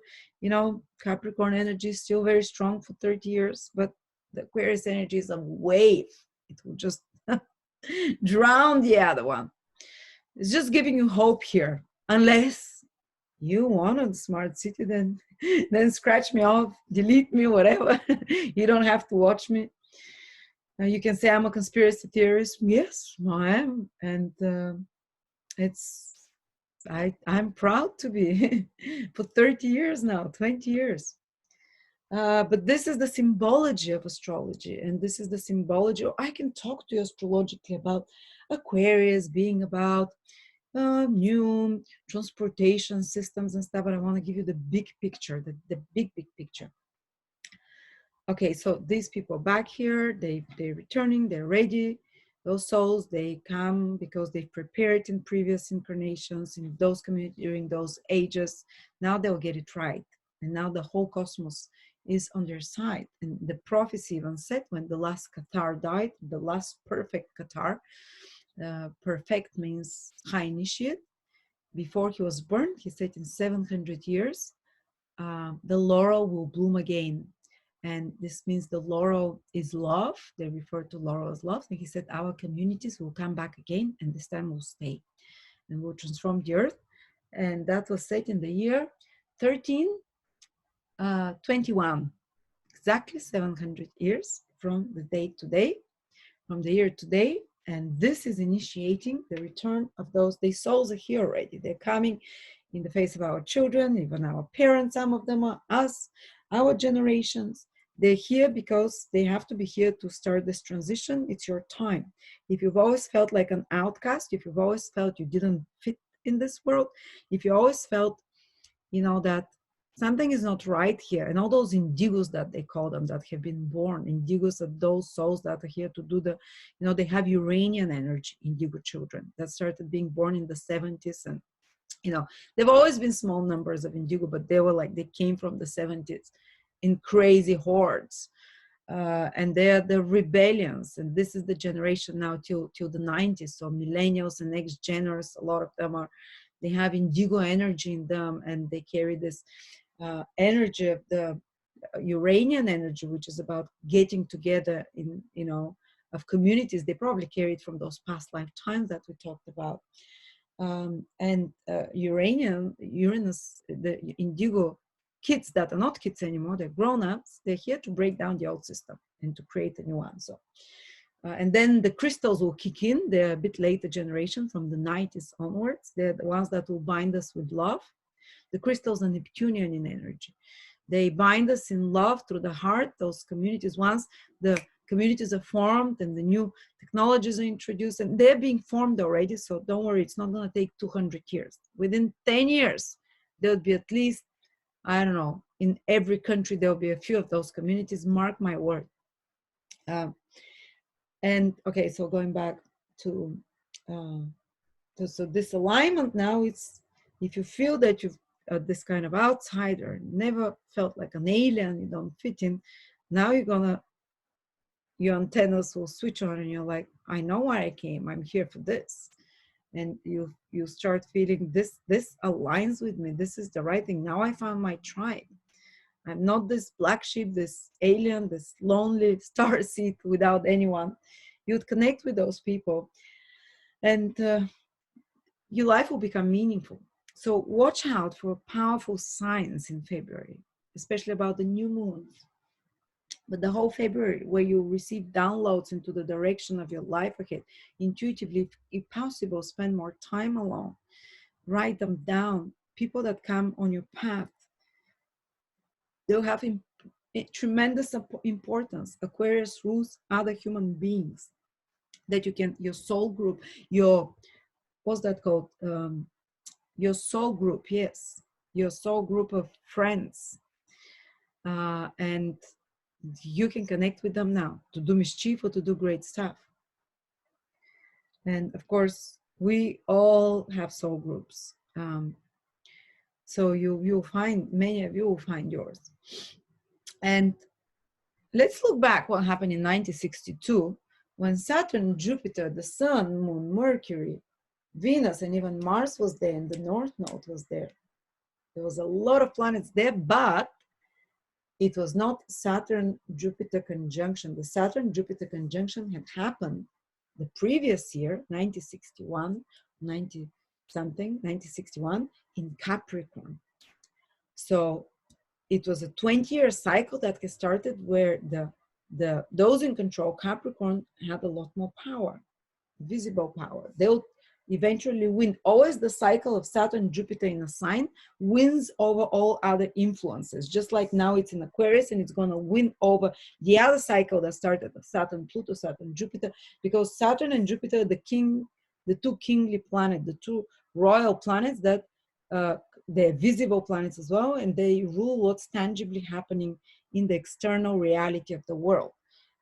Capricorn energy is still very strong for 30 years, but the Aquarius energy is a wave. It will just drown the other one. It's just giving you hope here. unless you want a smart city, then scratch me off, delete me, whatever. You don't have to watch me. You can say I'm a conspiracy theorist. Yes, I am, and I'm proud to be for 30 years now, 20 years. But this is the symbology of astrology, and this is the symbology. I can talk to you astrologically about Aquarius being about new transportation systems and stuff, but I want to give you the big picture, the big picture. Okay, so these people back here, they're returning, they're ready. Those souls, they come because they've prepared in previous incarnations, in those communities, during those ages. Now they'll get it right. And now the whole cosmos is on their side. And the prophecy even said when the last Qatar died, the last perfect Qatar, perfect means high initiate. Before he was born, he said in 700 years, the laurel will bloom again. And this means the laurel is love. They refer to laurel as love. And he said our communities will come back again, and this time will stay and will transform the earth. And that was said in the year 1321, exactly 700 years from the date today, from the year today. And this is initiating the return of those. These souls are here already. They're coming in the face of our children, even our parents. Some of them are us, our generations. They're here because they have to be here to start this transition. It's your time. If you've always felt like an outcast, if you've always felt you didn't fit in this world, if you always felt, that something is not right here, and all those indigos that they call them, that have been born, indigos are those souls that are here to do they have Uranian energy, indigo children that started being born in the 70s. And they've always been small numbers of indigo, but they came from the 70s in crazy hordes, and they're the rebellions. And this is the generation now till the 90s. So millennials and next geners, a lot of them they have indigo energy in them, and they carry this energy of the Uranian energy, which is about getting together of communities. They probably carry it from those past lifetimes that we talked about. And Uranus, the indigo kids that are not kids anymore, they're grown-ups, they're here to break down the old system and to create a new one. So, and then the crystals will kick in. They're a bit later generation, from the 90s onwards. They're the ones that will bind us with love. The crystals are Neptunian in energy. They bind us in love through the heart. Those communities, once the communities are formed and the new technologies are introduced, and they're being formed already, so don't worry, it's not going to take 200 years. Within 10 years, there'll be at least, I don't know, in every country, there'll be a few of those communities, mark my word. And okay, so going back to, so this alignment now, it's, if you feel that you've this kind of outsider, never felt like an alien, you don't fit in, now your antennas will switch on and you're like, I know why I came, I'm here for this. And you start feeling this aligns with me, this is the right thing. Now I found my tribe. I'm not this black sheep, this alien, this lonely star seed without anyone. You'd connect with those people, and your life will become meaningful. So watch out for powerful signs in February, especially about the new moons. But the whole February, where you receive downloads into the direction of your life ahead, intuitively, if possible, spend more time alone. Write them down. People that come on your path, they'll have tremendous importance. Aquarius rules other human beings that you can, your soul group, what's that called? Your soul group, yes. Your soul group of friends. And you can connect with them now to do mischief or to do great stuff. And of course, we all have soul groups. So you'll find, many of you will find yours. And let's look back what happened in 1962 when Saturn, Jupiter, the Sun, Moon, Mercury, Venus, and even Mars was there, and the North Node was there. There was a lot of planets there, but it was not Saturn-Jupiter conjunction. The Saturn-Jupiter conjunction had happened the previous year, 1961, something, 1961, in Capricorn. So it was a 20-year cycle that started where those in control, Capricorn, had a lot more power, visible power. They'll eventually win. Always the cycle of Saturn, Jupiter in a sign wins over all other influences. Just like now it's in Aquarius and it's going to win over the other cycle that started with Saturn, Pluto, Saturn, Jupiter, because Saturn and Jupiter, the two kingly planets, the two royal planets that they're visible planets as well, and they rule what's tangibly happening in the external reality of the world.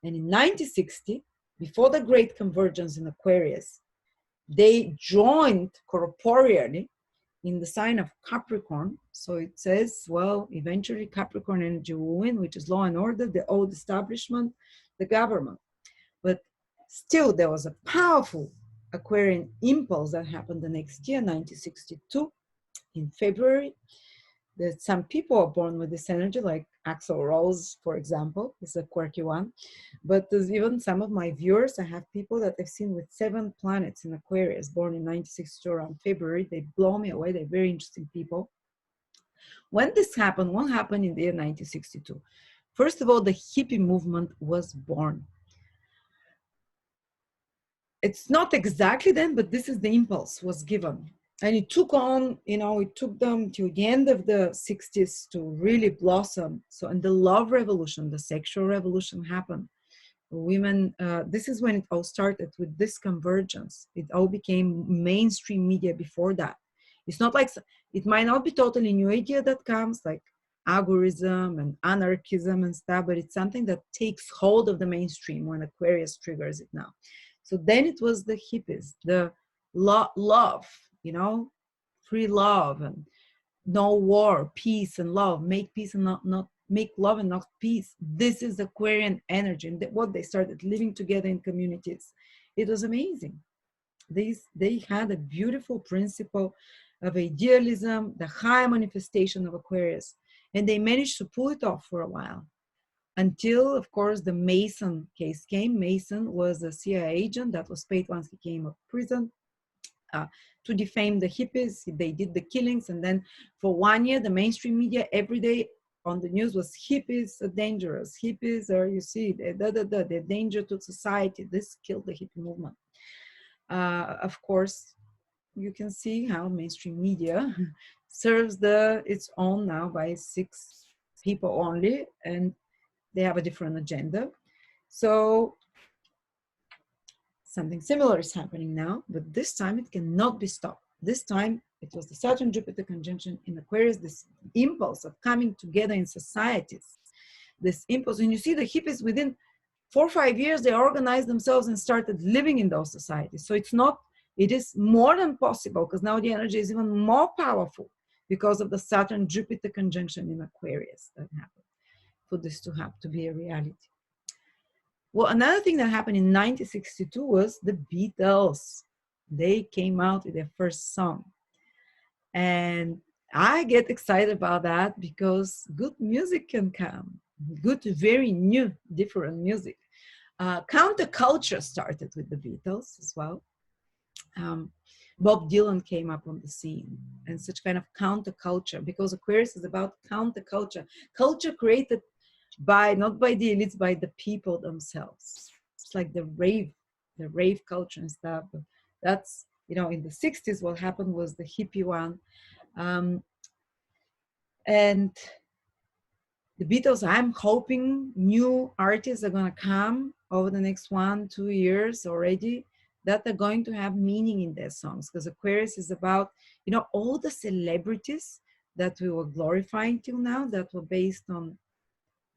And in 1960, before the Great Convergence in Aquarius, they joined corporeally in the sign of Capricorn. So it says, well, eventually Capricorn energy will win, which is law and order, the old establishment, the government. But still, there was a powerful Aquarian impulse that happened the next year, 1962, in February, that some people are born with this energy, like Axl Rose, for example, is a quirky one. But there's even some of my viewers, I have people that I've seen with 7 planets in Aquarius, born in 1962 around February. They blow me away. They're very interesting people. When this happened, what happened in the year 1962? First of all, the hippie movement was born. It's not exactly then, but this is the impulse was given. And it took on, it took them to the end of the 60s to really blossom. So, and the love revolution, the sexual revolution happened. Women, this is when it all started with this convergence. It all became mainstream media before that. It's not like, it might not be totally new idea that comes, like agorism and anarchism and stuff, but it's something that takes hold of the mainstream when Aquarius triggers it now. So then it was the hippies, the love, free love and no war, peace and love, make peace and not make love and not peace. This is Aquarian energy, and what they started living together in communities. It was amazing. They had a beautiful principle of idealism, the high manifestation of Aquarius, and they managed to pull it off for a while. Until, of course, the Mason case came. Mason was a CIA agent that was paid once he came out of prison to defame the hippies. They did the killings. And then for 1 year, the mainstream media every day on the news was hippies are dangerous. Hippies are, they're danger to society. This killed the hippie movement. Of course, you can see how mainstream media serves its own now by 6 people only, and they have a different agenda. So something similar is happening now, but this time it cannot be stopped. This time it was the Saturn-Jupiter conjunction in Aquarius, this impulse of coming together in societies, this impulse. And you see the hippies within 4 or 5 years, they organized themselves and started living in those societies. So it is more than possible, because now the energy is even more powerful because of the Saturn-Jupiter conjunction in Aquarius that happened, for this to have to be a reality. Well, another thing that happened in 1962 was the Beatles. They came out with their first song. And I get excited about that because good music can come. Good, very new, different music. Counterculture started with the Beatles as well. Bob Dylan came up on the scene, and such kind of counterculture, because Aquarius is about counterculture. Culture created not by the elites, by the people themselves. It's like the rave culture and stuff. But that's, in the 60s, what happened was the hippie one. And the Beatles, I'm hoping new artists are going to come over the next 1-2 years already, that are going to have meaning in their songs, because Aquarius is about, all the celebrities that we were glorifying till now, that were based on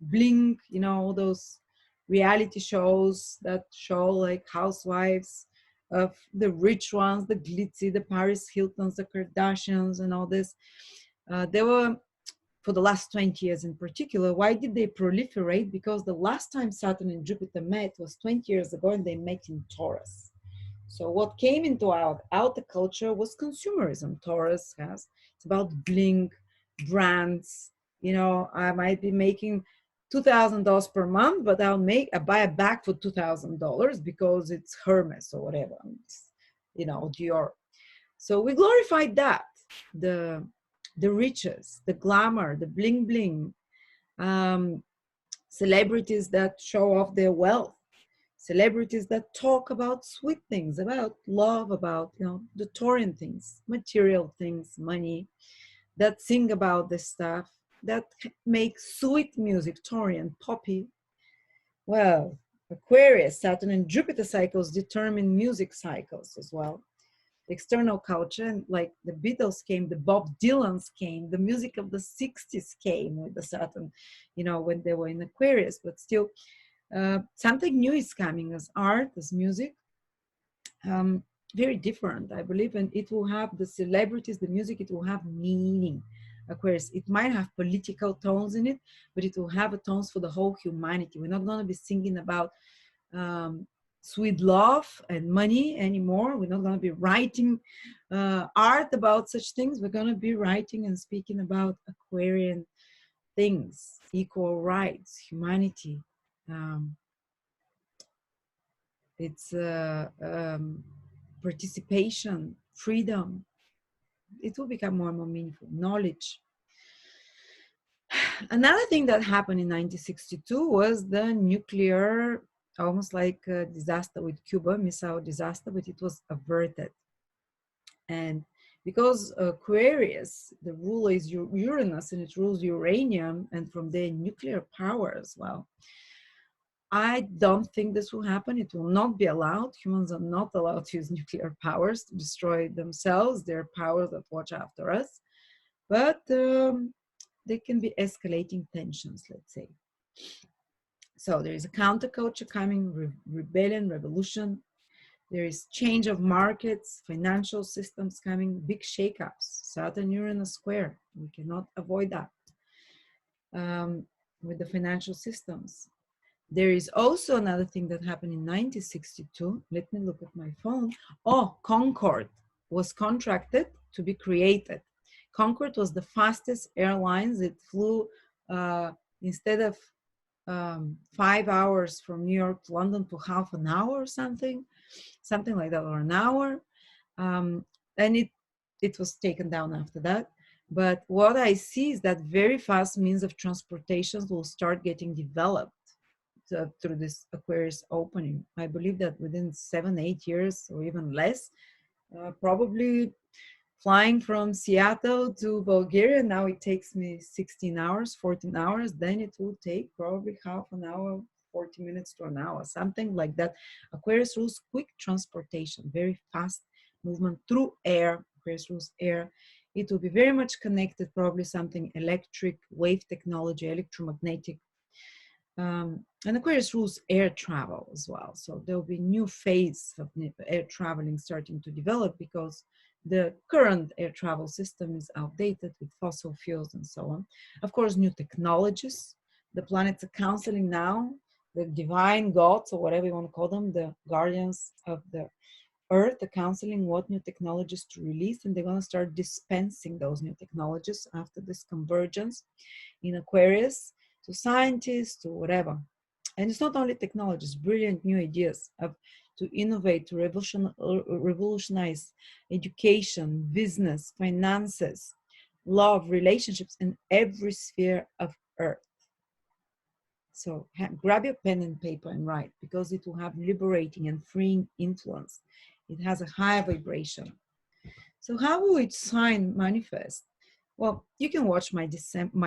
bling, all those reality shows that show like housewives of the rich ones, the glitzy, the Paris Hiltons, the Kardashians, and all this. They were, for the last 20 years in particular. Why did they proliferate? Because the last time Saturn and Jupiter met was 20 years ago, and they met in Taurus. So what came into our outer culture was consumerism. Taurus it's about bling, brands. I might be making $2,000 per month, but I buy a bag for $2,000 because it's Hermes or whatever, Dior. So we glorified that, the riches, the glamour, the bling bling, celebrities that show off their wealth, celebrities that talk about sweet things, about love, about, you know, the Taurian things, material things, money, that sing about this stuff, that make sweet music, Taurian, poppy. Well, Aquarius, Saturn, and Jupiter cycles determine music cycles as well. The external culture, and like the Beatles came, the Bob Dylans came, the music of the 60s came with the Saturn, you know, when they were in Aquarius, but still something new is coming as art, as music, very different, I believe, and it will have the celebrities, the music, it will have meaning. Aquarius, it might have political tones in it, but it will have a tones for the whole humanity. We're not going to be singing about sweet love and money anymore. We're not going to be writing art about such things. We're going to be writing and speaking about Aquarian things, equal rights, humanity. It's participation, freedom. It will become more and more meaningful. Knowledge. Another thing that happened in 1962 was the nuclear, almost like a disaster with Cuba, missile disaster, but it was averted. And because Aquarius, the ruler is Uranus, and it rules uranium, and from there nuclear power as well. I don't think this will happen. It will not be allowed. Humans are not allowed to use nuclear powers to destroy themselves. They're powers that watch after us. But they can be escalating tensions, let's say. So there is a counterculture coming, rebellion, revolution. There is change of markets, financial systems coming, big shakeups. Saturn Uranus square. We cannot avoid that with the financial systems. There is also another thing that happened in 1962. Let me look at my phone. Oh, Concorde was contracted to be created. Concorde was the fastest airlines. It flew instead of 5 hours from New York to London to half an hour or something like that, or an hour. And it was taken down after that. But what I see is that very fast means of transportation will start getting developed through this Aquarius opening. I believe that within 7-8 years or even less, probably flying from Seattle to Bulgaria, now it takes me 16 hours, 14 hours, then it will take probably half an hour, 40 minutes to an hour, something like that. Aquarius rules quick transportation, very fast movement through air. Aquarius rules air. It will be very much connected, probably something electric, wave technology, electromagnetic. And Aquarius rules air travel as well. So there will be new phase of air traveling starting to develop because the current air travel system is outdated with fossil fuels and so on. Of course, new technologies. The planets are counseling now, the divine gods, or whatever you want to call them, the guardians of the earth, are counseling what new technologies to release, and they're going to start dispensing those new technologies after this convergence in Aquarius to scientists, to whatever. And it's not only technologies, brilliant new ideas of to innovate, to revolutionize education, business, finances, love, relationships in every sphere of earth. So grab your pen and paper and write, because it will have liberating and freeing influence. It has a high vibration. So how will each sign manifest? Well, you can watch my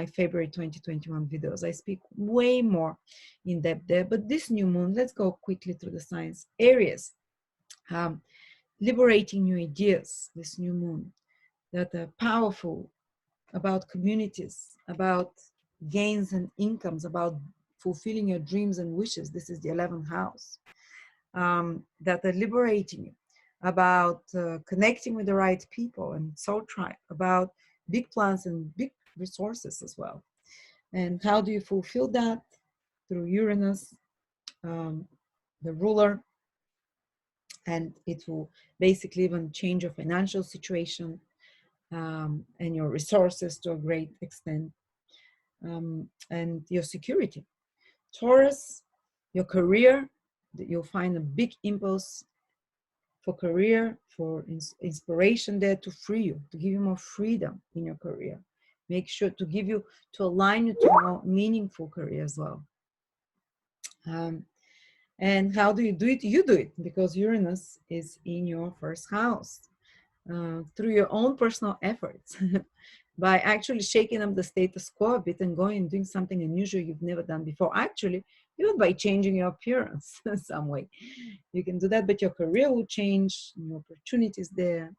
February 2021 videos. I speak way more in depth there, but this new moon, let's go quickly through the signs. Aries, liberating new ideas, this new moon, that are powerful, about communities, about gains and incomes, about fulfilling your dreams and wishes. This is the 11th house, that are liberating you, about connecting with the right people and soul tribe, about big plans and big resources as well. And how do you fulfill that? Through Uranus, the ruler, and it will basically even change your financial situation and your resources to a great extent, and your security. Taurus, your career, you'll find a big impulse for career, for inspiration there to free you, to give you more freedom in your career. Make sure to give you, to align you to a more meaningful career as well. And how do? You do it because Uranus is in your first house, through your own personal efforts, by actually shaking up the status quo a bit and going and doing something unusual you've never done before. Actually, even by changing your appearance in some way. You can do that, but your career will change, new opportunities there,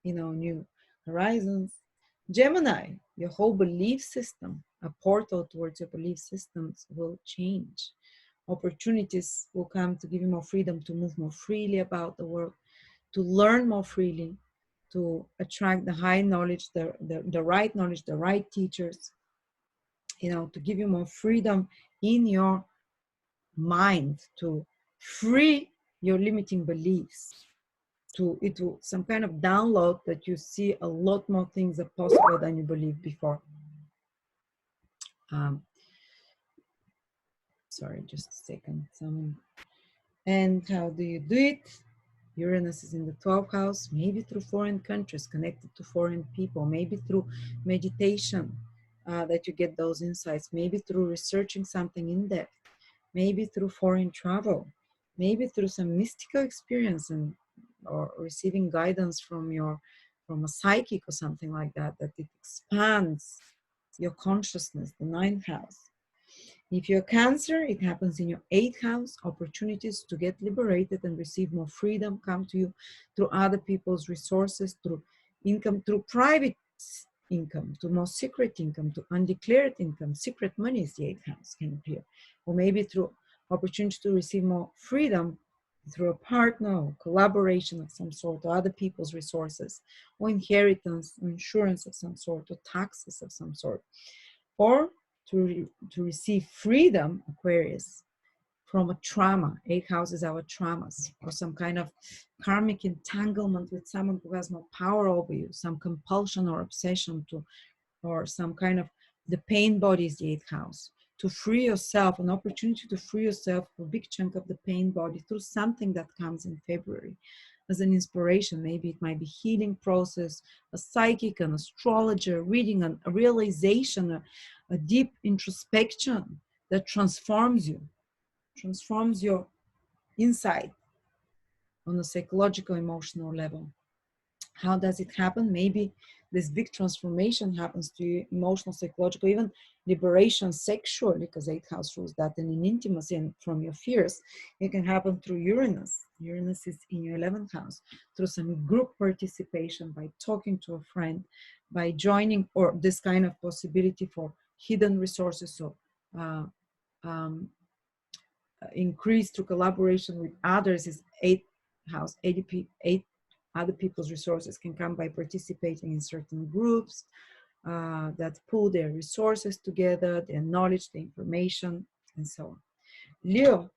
new horizons. Gemini, your whole belief system, a portal towards your belief systems will change. Opportunities will come to give you more freedom to move more freely about the world, to learn more freely, to attract the high knowledge, the right knowledge, the right teachers, to give you more freedom in your mind, to free your limiting beliefs, it will some kind of download that you see a lot more things are possible than you believed before. Sorry, just a second. And how do you do it? Uranus is in the 12th house, maybe through foreign countries, connected to foreign people, maybe through meditation that you get those insights, maybe through researching something in depth, maybe through foreign travel, maybe through some mystical experience or receiving guidance from a psychic or something like that, that it expands your consciousness, the 9th house. If you're Cancer, it happens in your 8th house. Opportunities to get liberated and receive more freedom come to you through other people's resources, through income, through private income, to more secret income, to undeclared income. Secret money is the 8th house can appear. Or maybe through opportunity to receive more freedom through a partner or collaboration of some sort, or other people's resources, or inheritance, or insurance of some sort, or taxes of some sort. Or to receive freedom, Aquarius, from a trauma. 8th house is our traumas, or some kind of karmic entanglement with someone who has more power over you, some compulsion or obsession or some kind of, the pain body is the 8th house. To free yourself, an opportunity to free yourself for a big chunk of the pain body through something that comes in February as an inspiration. Maybe it might be healing process, a psychic, an astrologer, reading, a realization, a deep introspection that transforms you, transforms your inside on a psychological, emotional level. How does it happen? Maybe this big transformation happens to you, emotional, psychological, even liberation sexually, because 8th house rules that, and in intimacy and from your fears. It can happen through Uranus. Uranus is in your 11th house, through some group participation, by talking to a friend, by joining, or this kind of possibility for hidden resources. So increase through collaboration with others is 8th house. 8 other people's resources can come by participating in certain groups that pull their resources together, their knowledge, the information, and so on. Leo,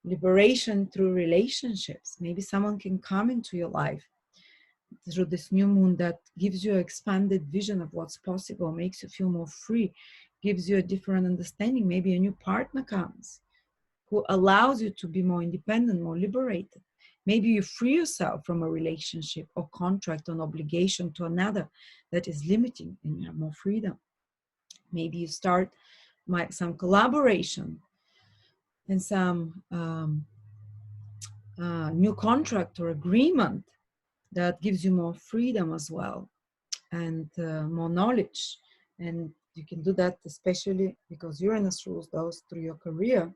liberation through relationships. Maybe someone can come into your life through this new moon that gives you an expanded vision of what's possible, makes you feel more free, gives you a different understanding. Maybe a new partner comes who allows you to be more independent, more liberated. Maybe you free yourself from a relationship or contract or an obligation to another that is limiting, and you have more freedom. Maybe you start some collaboration and some new contract or agreement that gives you more freedom as well, and more knowledge. And you can do that especially because Uranus rules those through your career,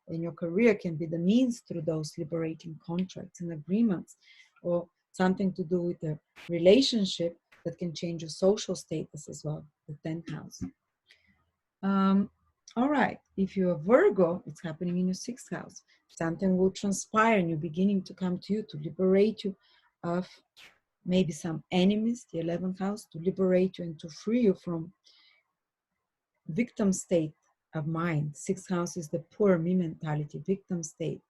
and your career can be the means through those liberating contracts and agreements, or something to do with a relationship that can change your social status as well, the 10th house. All right, if you're a Virgo, it's happening in your 6th house. Something will transpire, new beginning to come to you, to liberate you of maybe some enemies, the 11th house, to liberate you and to free you from victim state of mind. 6th house is the poor me mentality, victim state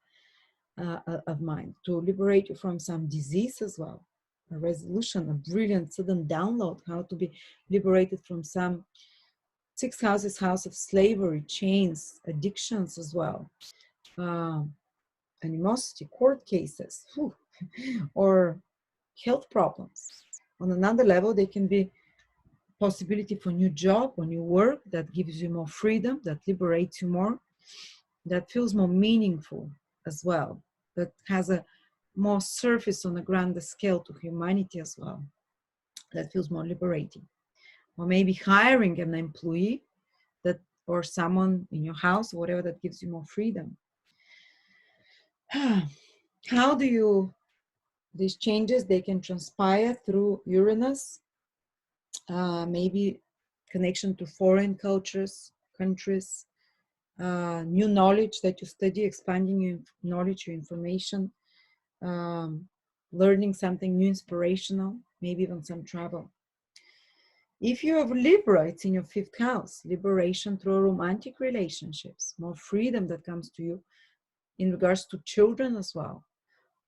of mind, to liberate you from some disease as well, a resolution, a brilliant sudden download, how to be liberated from some. 6th house is house of slavery, chains, addictions as well, animosity, court cases. Whew. or health problems. On another level, they can be possibility for new job or new work that gives you more freedom, that liberates you more, that feels more meaningful as well, that has a more surface on a grander scale to humanity as well, that feels more liberating. Or maybe hiring an employee that, or someone in your house or whatever, that gives you more freedom. How do you, these changes, they can transpire through Uranus, maybe connection to foreign cultures, countries, new knowledge that you study, expanding your knowledge, your information, learning something new, inspirational, maybe even some travel. If you have Libra, it's in your 5th house, liberation through romantic relationships, more freedom that comes to you in regards to children as well,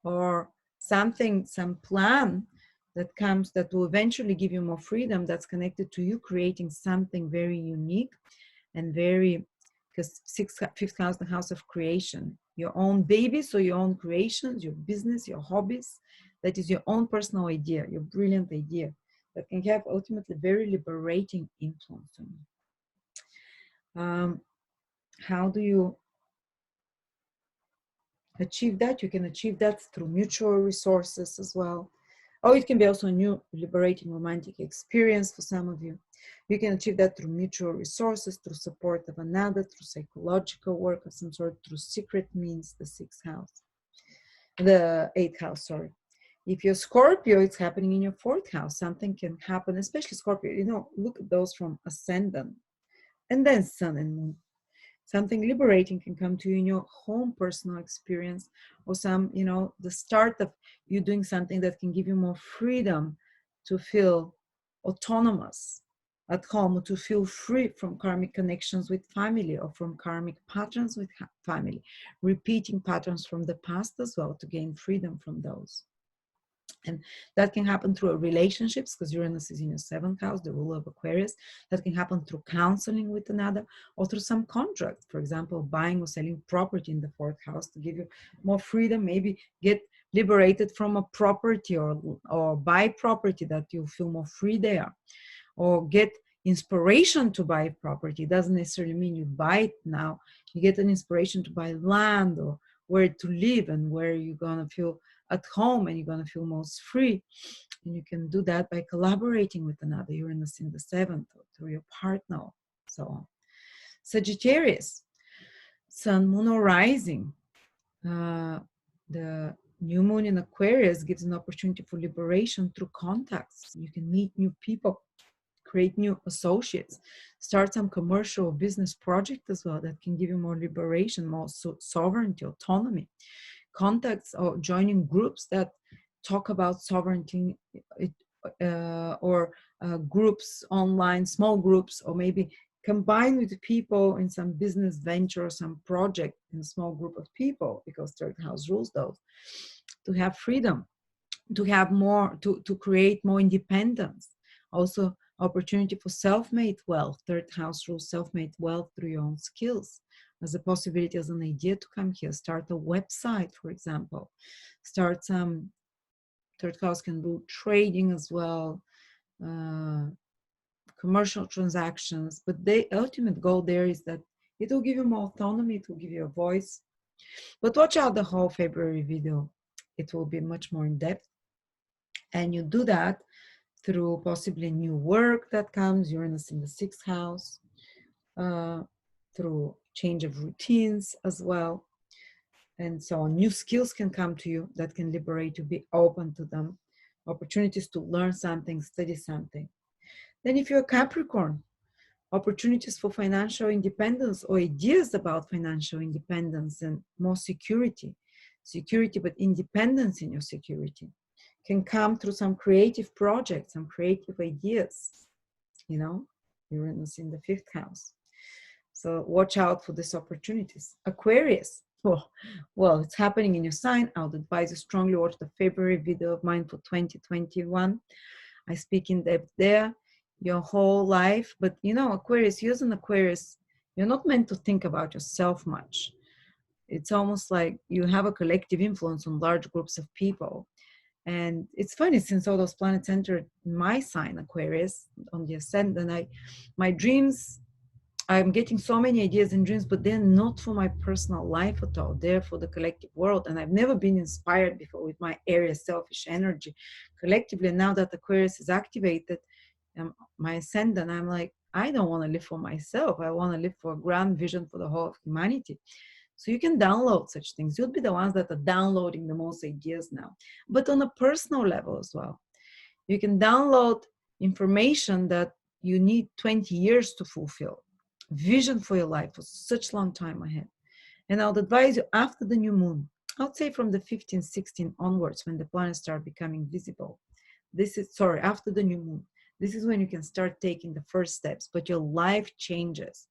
or something, some plan that comes that will eventually give you more freedom, that's connected to you creating something very unique and very, because 5th house, the house of creation, your own babies or your own creations, your business, your hobbies, that is your own personal idea, your brilliant idea that can have ultimately very liberating influence on you. How do you achieve that? You can achieve that through mutual resources as well. Or it can be also a new liberating romantic experience for some of you. You can achieve that through mutual resources, through support of another, through psychological work of some sort, through secret means, the 6th house, the 8th house, sorry. If you're Scorpio, it's happening in your 4th house. Something can happen, especially Scorpio, you know, look at those from ascendant and then sun and moon. Something liberating can come to you in your home personal experience, or some, you know, the start of you doing something that can give you more freedom to feel autonomous at home, or to feel free from karmic connections with family, or from karmic patterns with family, repeating patterns from the past as well, to gain freedom from those. And that can happen through relationships, because Uranus is in your 7th house, the ruler of Aquarius. That can happen through counseling with another, or through some contract, for example, buying or selling property in the 4th house to give you more freedom, maybe get liberated from a property, or buy property that you feel more free there, or get inspiration to buy property. It doesn't necessarily mean you buy it now. You get an inspiration to buy land, or where to live, and where you're going to feel at home, and you're going to feel most free. And you can do that by collaborating with another, Uranus in the 7th, or through your partner, so on. Sagittarius, sun, moon, or rising. The new moon in Aquarius gives an opportunity for liberation through contacts. You can meet new people, create new associates, start some commercial or business project as well that can give you more liberation, more sovereignty, autonomy. Contacts or joining groups that talk about sovereignty, or groups online, small groups, or maybe combine with people in some business venture or some project in a small group of people, because 3rd house rules those, to have freedom, to have more, to create more independence. Also, opportunity for self-made wealth. 3rd house rules self-made wealth through your own skills, as a possibility, as an idea to come here. Start a website, for example. Start some, 3rd house can do trading as well, commercial transactions. But the ultimate goal there is that it will give you more autonomy, it will give you a voice. But watch out the whole February video. It will be much more in depth. And you do that through possibly new work that comes, Uranus in the 6th house, through change of routines as well, and so on. New skills can come to you that can liberate you, be open to them, opportunities to learn something, study something. Then if you're a Capricorn, opportunities for financial independence, or ideas about financial independence and more security, but independence in your security, can come through some creative projects, some creative ideas, you know, Uranus in the 5th house. So watch out for these opportunities. Aquarius, well, it's happening in your sign. I would advise you strongly watch the February video of mine for 2021. I speak in depth there, your whole life. But you know, Aquarius, you're an Aquarius, you're not meant to think about yourself much. It's almost like you have a collective influence on large groups of people. And it's funny, since all those planets entered my sign, Aquarius, on the ascendant, my dreams, I'm getting so many ideas and dreams, but they're not for my personal life at all. They're for the collective world. And I've never been inspired before with my Aries selfish energy collectively. Now that Aquarius is activated, my ascendant, I'm like, I don't want to live for myself. I want to live for a grand vision for the whole of humanity. So you can download such things. You'll be the ones that are downloading the most ideas now, but on a personal level as well. You can download information that you need 20 years to fulfill. Vision for your life for such long time ahead. And I would advise you after the new moon, I would say from the 15, 16 onwards, when the planets start becoming visible. After the new moon. This is when you can start taking the first steps, but your life changes.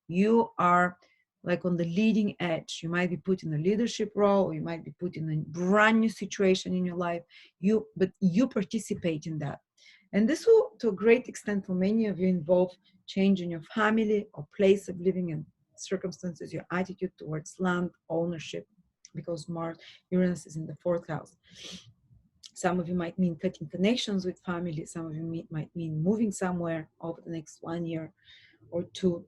You are like on the leading edge. You might be put in a leadership role, or you might be put in a brand new situation in your life. But you participate in that. And this will, to a great extent, for many of you, involve changing your family or place of living and circumstances, your attitude towards land ownership, because Uranus is in the 4th house. Some of you might mean cutting connections with family. Some of you might mean moving somewhere over the next 1 year or 2.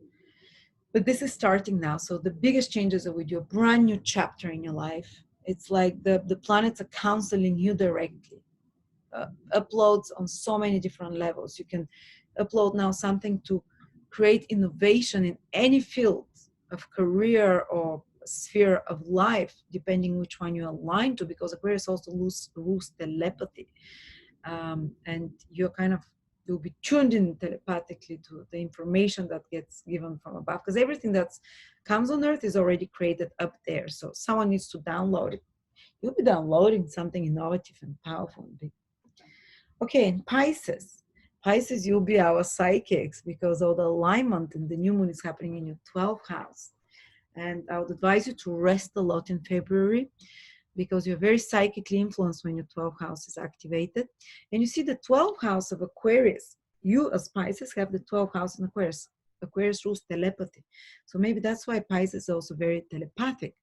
But this is starting now. So the biggest changes are with your brand new chapter in your life. It's like the planets are counseling you directly. Uploads on so many different levels. You can upload now something to create innovation in any field of career or sphere of life, depending which one you align to, because Aquarius also rules telepathy. And you'll be tuned in telepathically to the information that gets given from above, because everything that comes on Earth is already created up there. So someone needs to download it. You'll be downloading something innovative and powerful and big. Okay, in Pisces, you'll be our psychics, because all the alignment and the new moon is happening in your 12th house. And I would advise you to rest a lot in February, because you're very psychically influenced when your 12th house is activated. And you see the 12th house of Aquarius. You as Pisces have the 12th house in Aquarius. Aquarius rules telepathy. So maybe that's why Pisces is also very telepathic.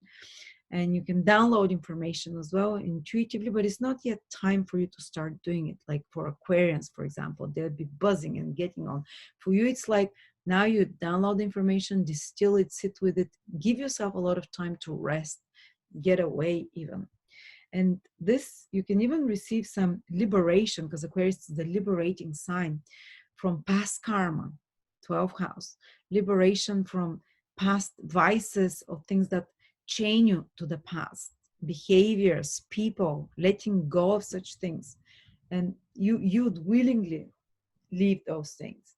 And you can download information as well intuitively, but it's not yet time for you to start doing it. Like for Aquarians, for example, they'll be buzzing and getting on. For you, it's like now you download information, distill it, sit with it, give yourself a lot of time to rest, get away even. And this, you can even receive some liberation, because Aquarius is the liberating sign, from past karma, 12th house, liberation from past vices or things that chain you to the past, behaviors, people, letting go of such things. And you'd willingly leave those things.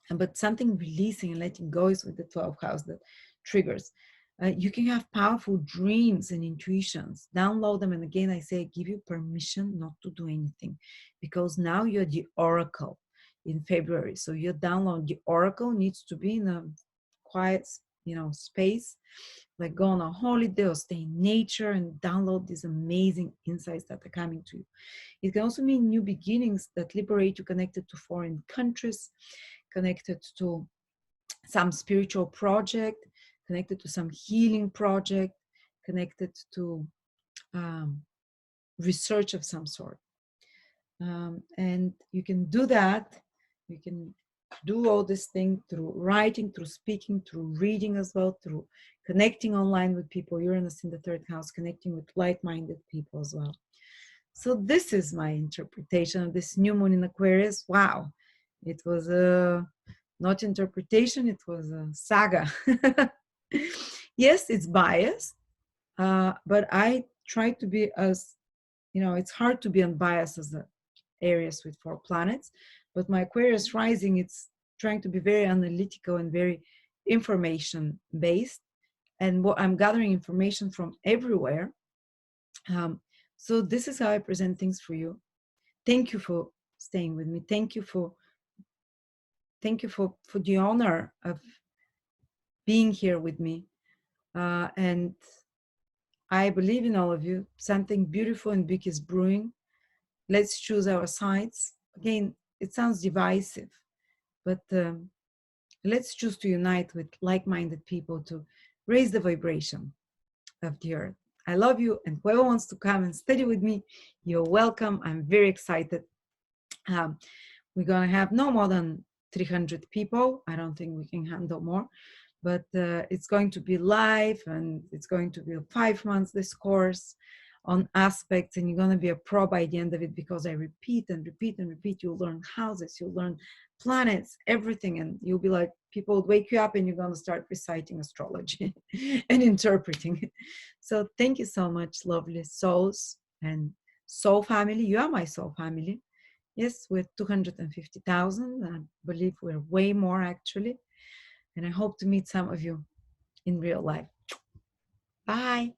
But something releasing and letting go is with the 12th house that triggers. You can have powerful dreams and intuitions. Download them. And again, I say, give you permission not to do anything, because now you're the oracle in February. So your download, the oracle needs to be in a quiet, space, like go on a holiday or stay in nature and download these amazing insights that are coming to you. It can also mean new beginnings that liberate you, connected to foreign countries, connected to some spiritual project, connected to some healing project, connected to research of some sort. And you can do that. You can do all this thing through writing, through speaking, through reading as well, through connecting online with people. Uranus in the 3rd house, connecting with like-minded people as well. So this is my interpretation of this new moon in Aquarius. Wow. It was not interpretation, it was a saga. Yes, it's biased, but I try to be as, it's hard to be unbiased as the Aries with 4 planets, but my Aquarius rising, it's trying to be very analytical and very information based. And what I'm gathering information from everywhere. So this is how I present things for you. Thank you for staying with me. Thank you for the honor of being here with me. And I believe in all of you. Something beautiful and big is brewing. Let's choose our sides. Again, it sounds divisive, but let's choose to unite with like-minded people to raise the vibration. of the earth. I love you, and whoever wants to come and study with me, you're welcome. I'm very excited. We're going to have no more than 300 people. I don't think we can handle more, but it's going to be live, and it's going to be 5 months, this course on aspects, and you're going to be a pro by the end of it, because I repeat and repeat and repeat. You'll learn houses, you'll learn planets, everything, and you'll be like, people will wake you up and you're going to start reciting astrology and interpreting it. So thank you so much, lovely souls and soul family. You are my soul family. Yes, we're 250,000. I believe we're way more, actually. And I hope to meet some of you in real life. Bye.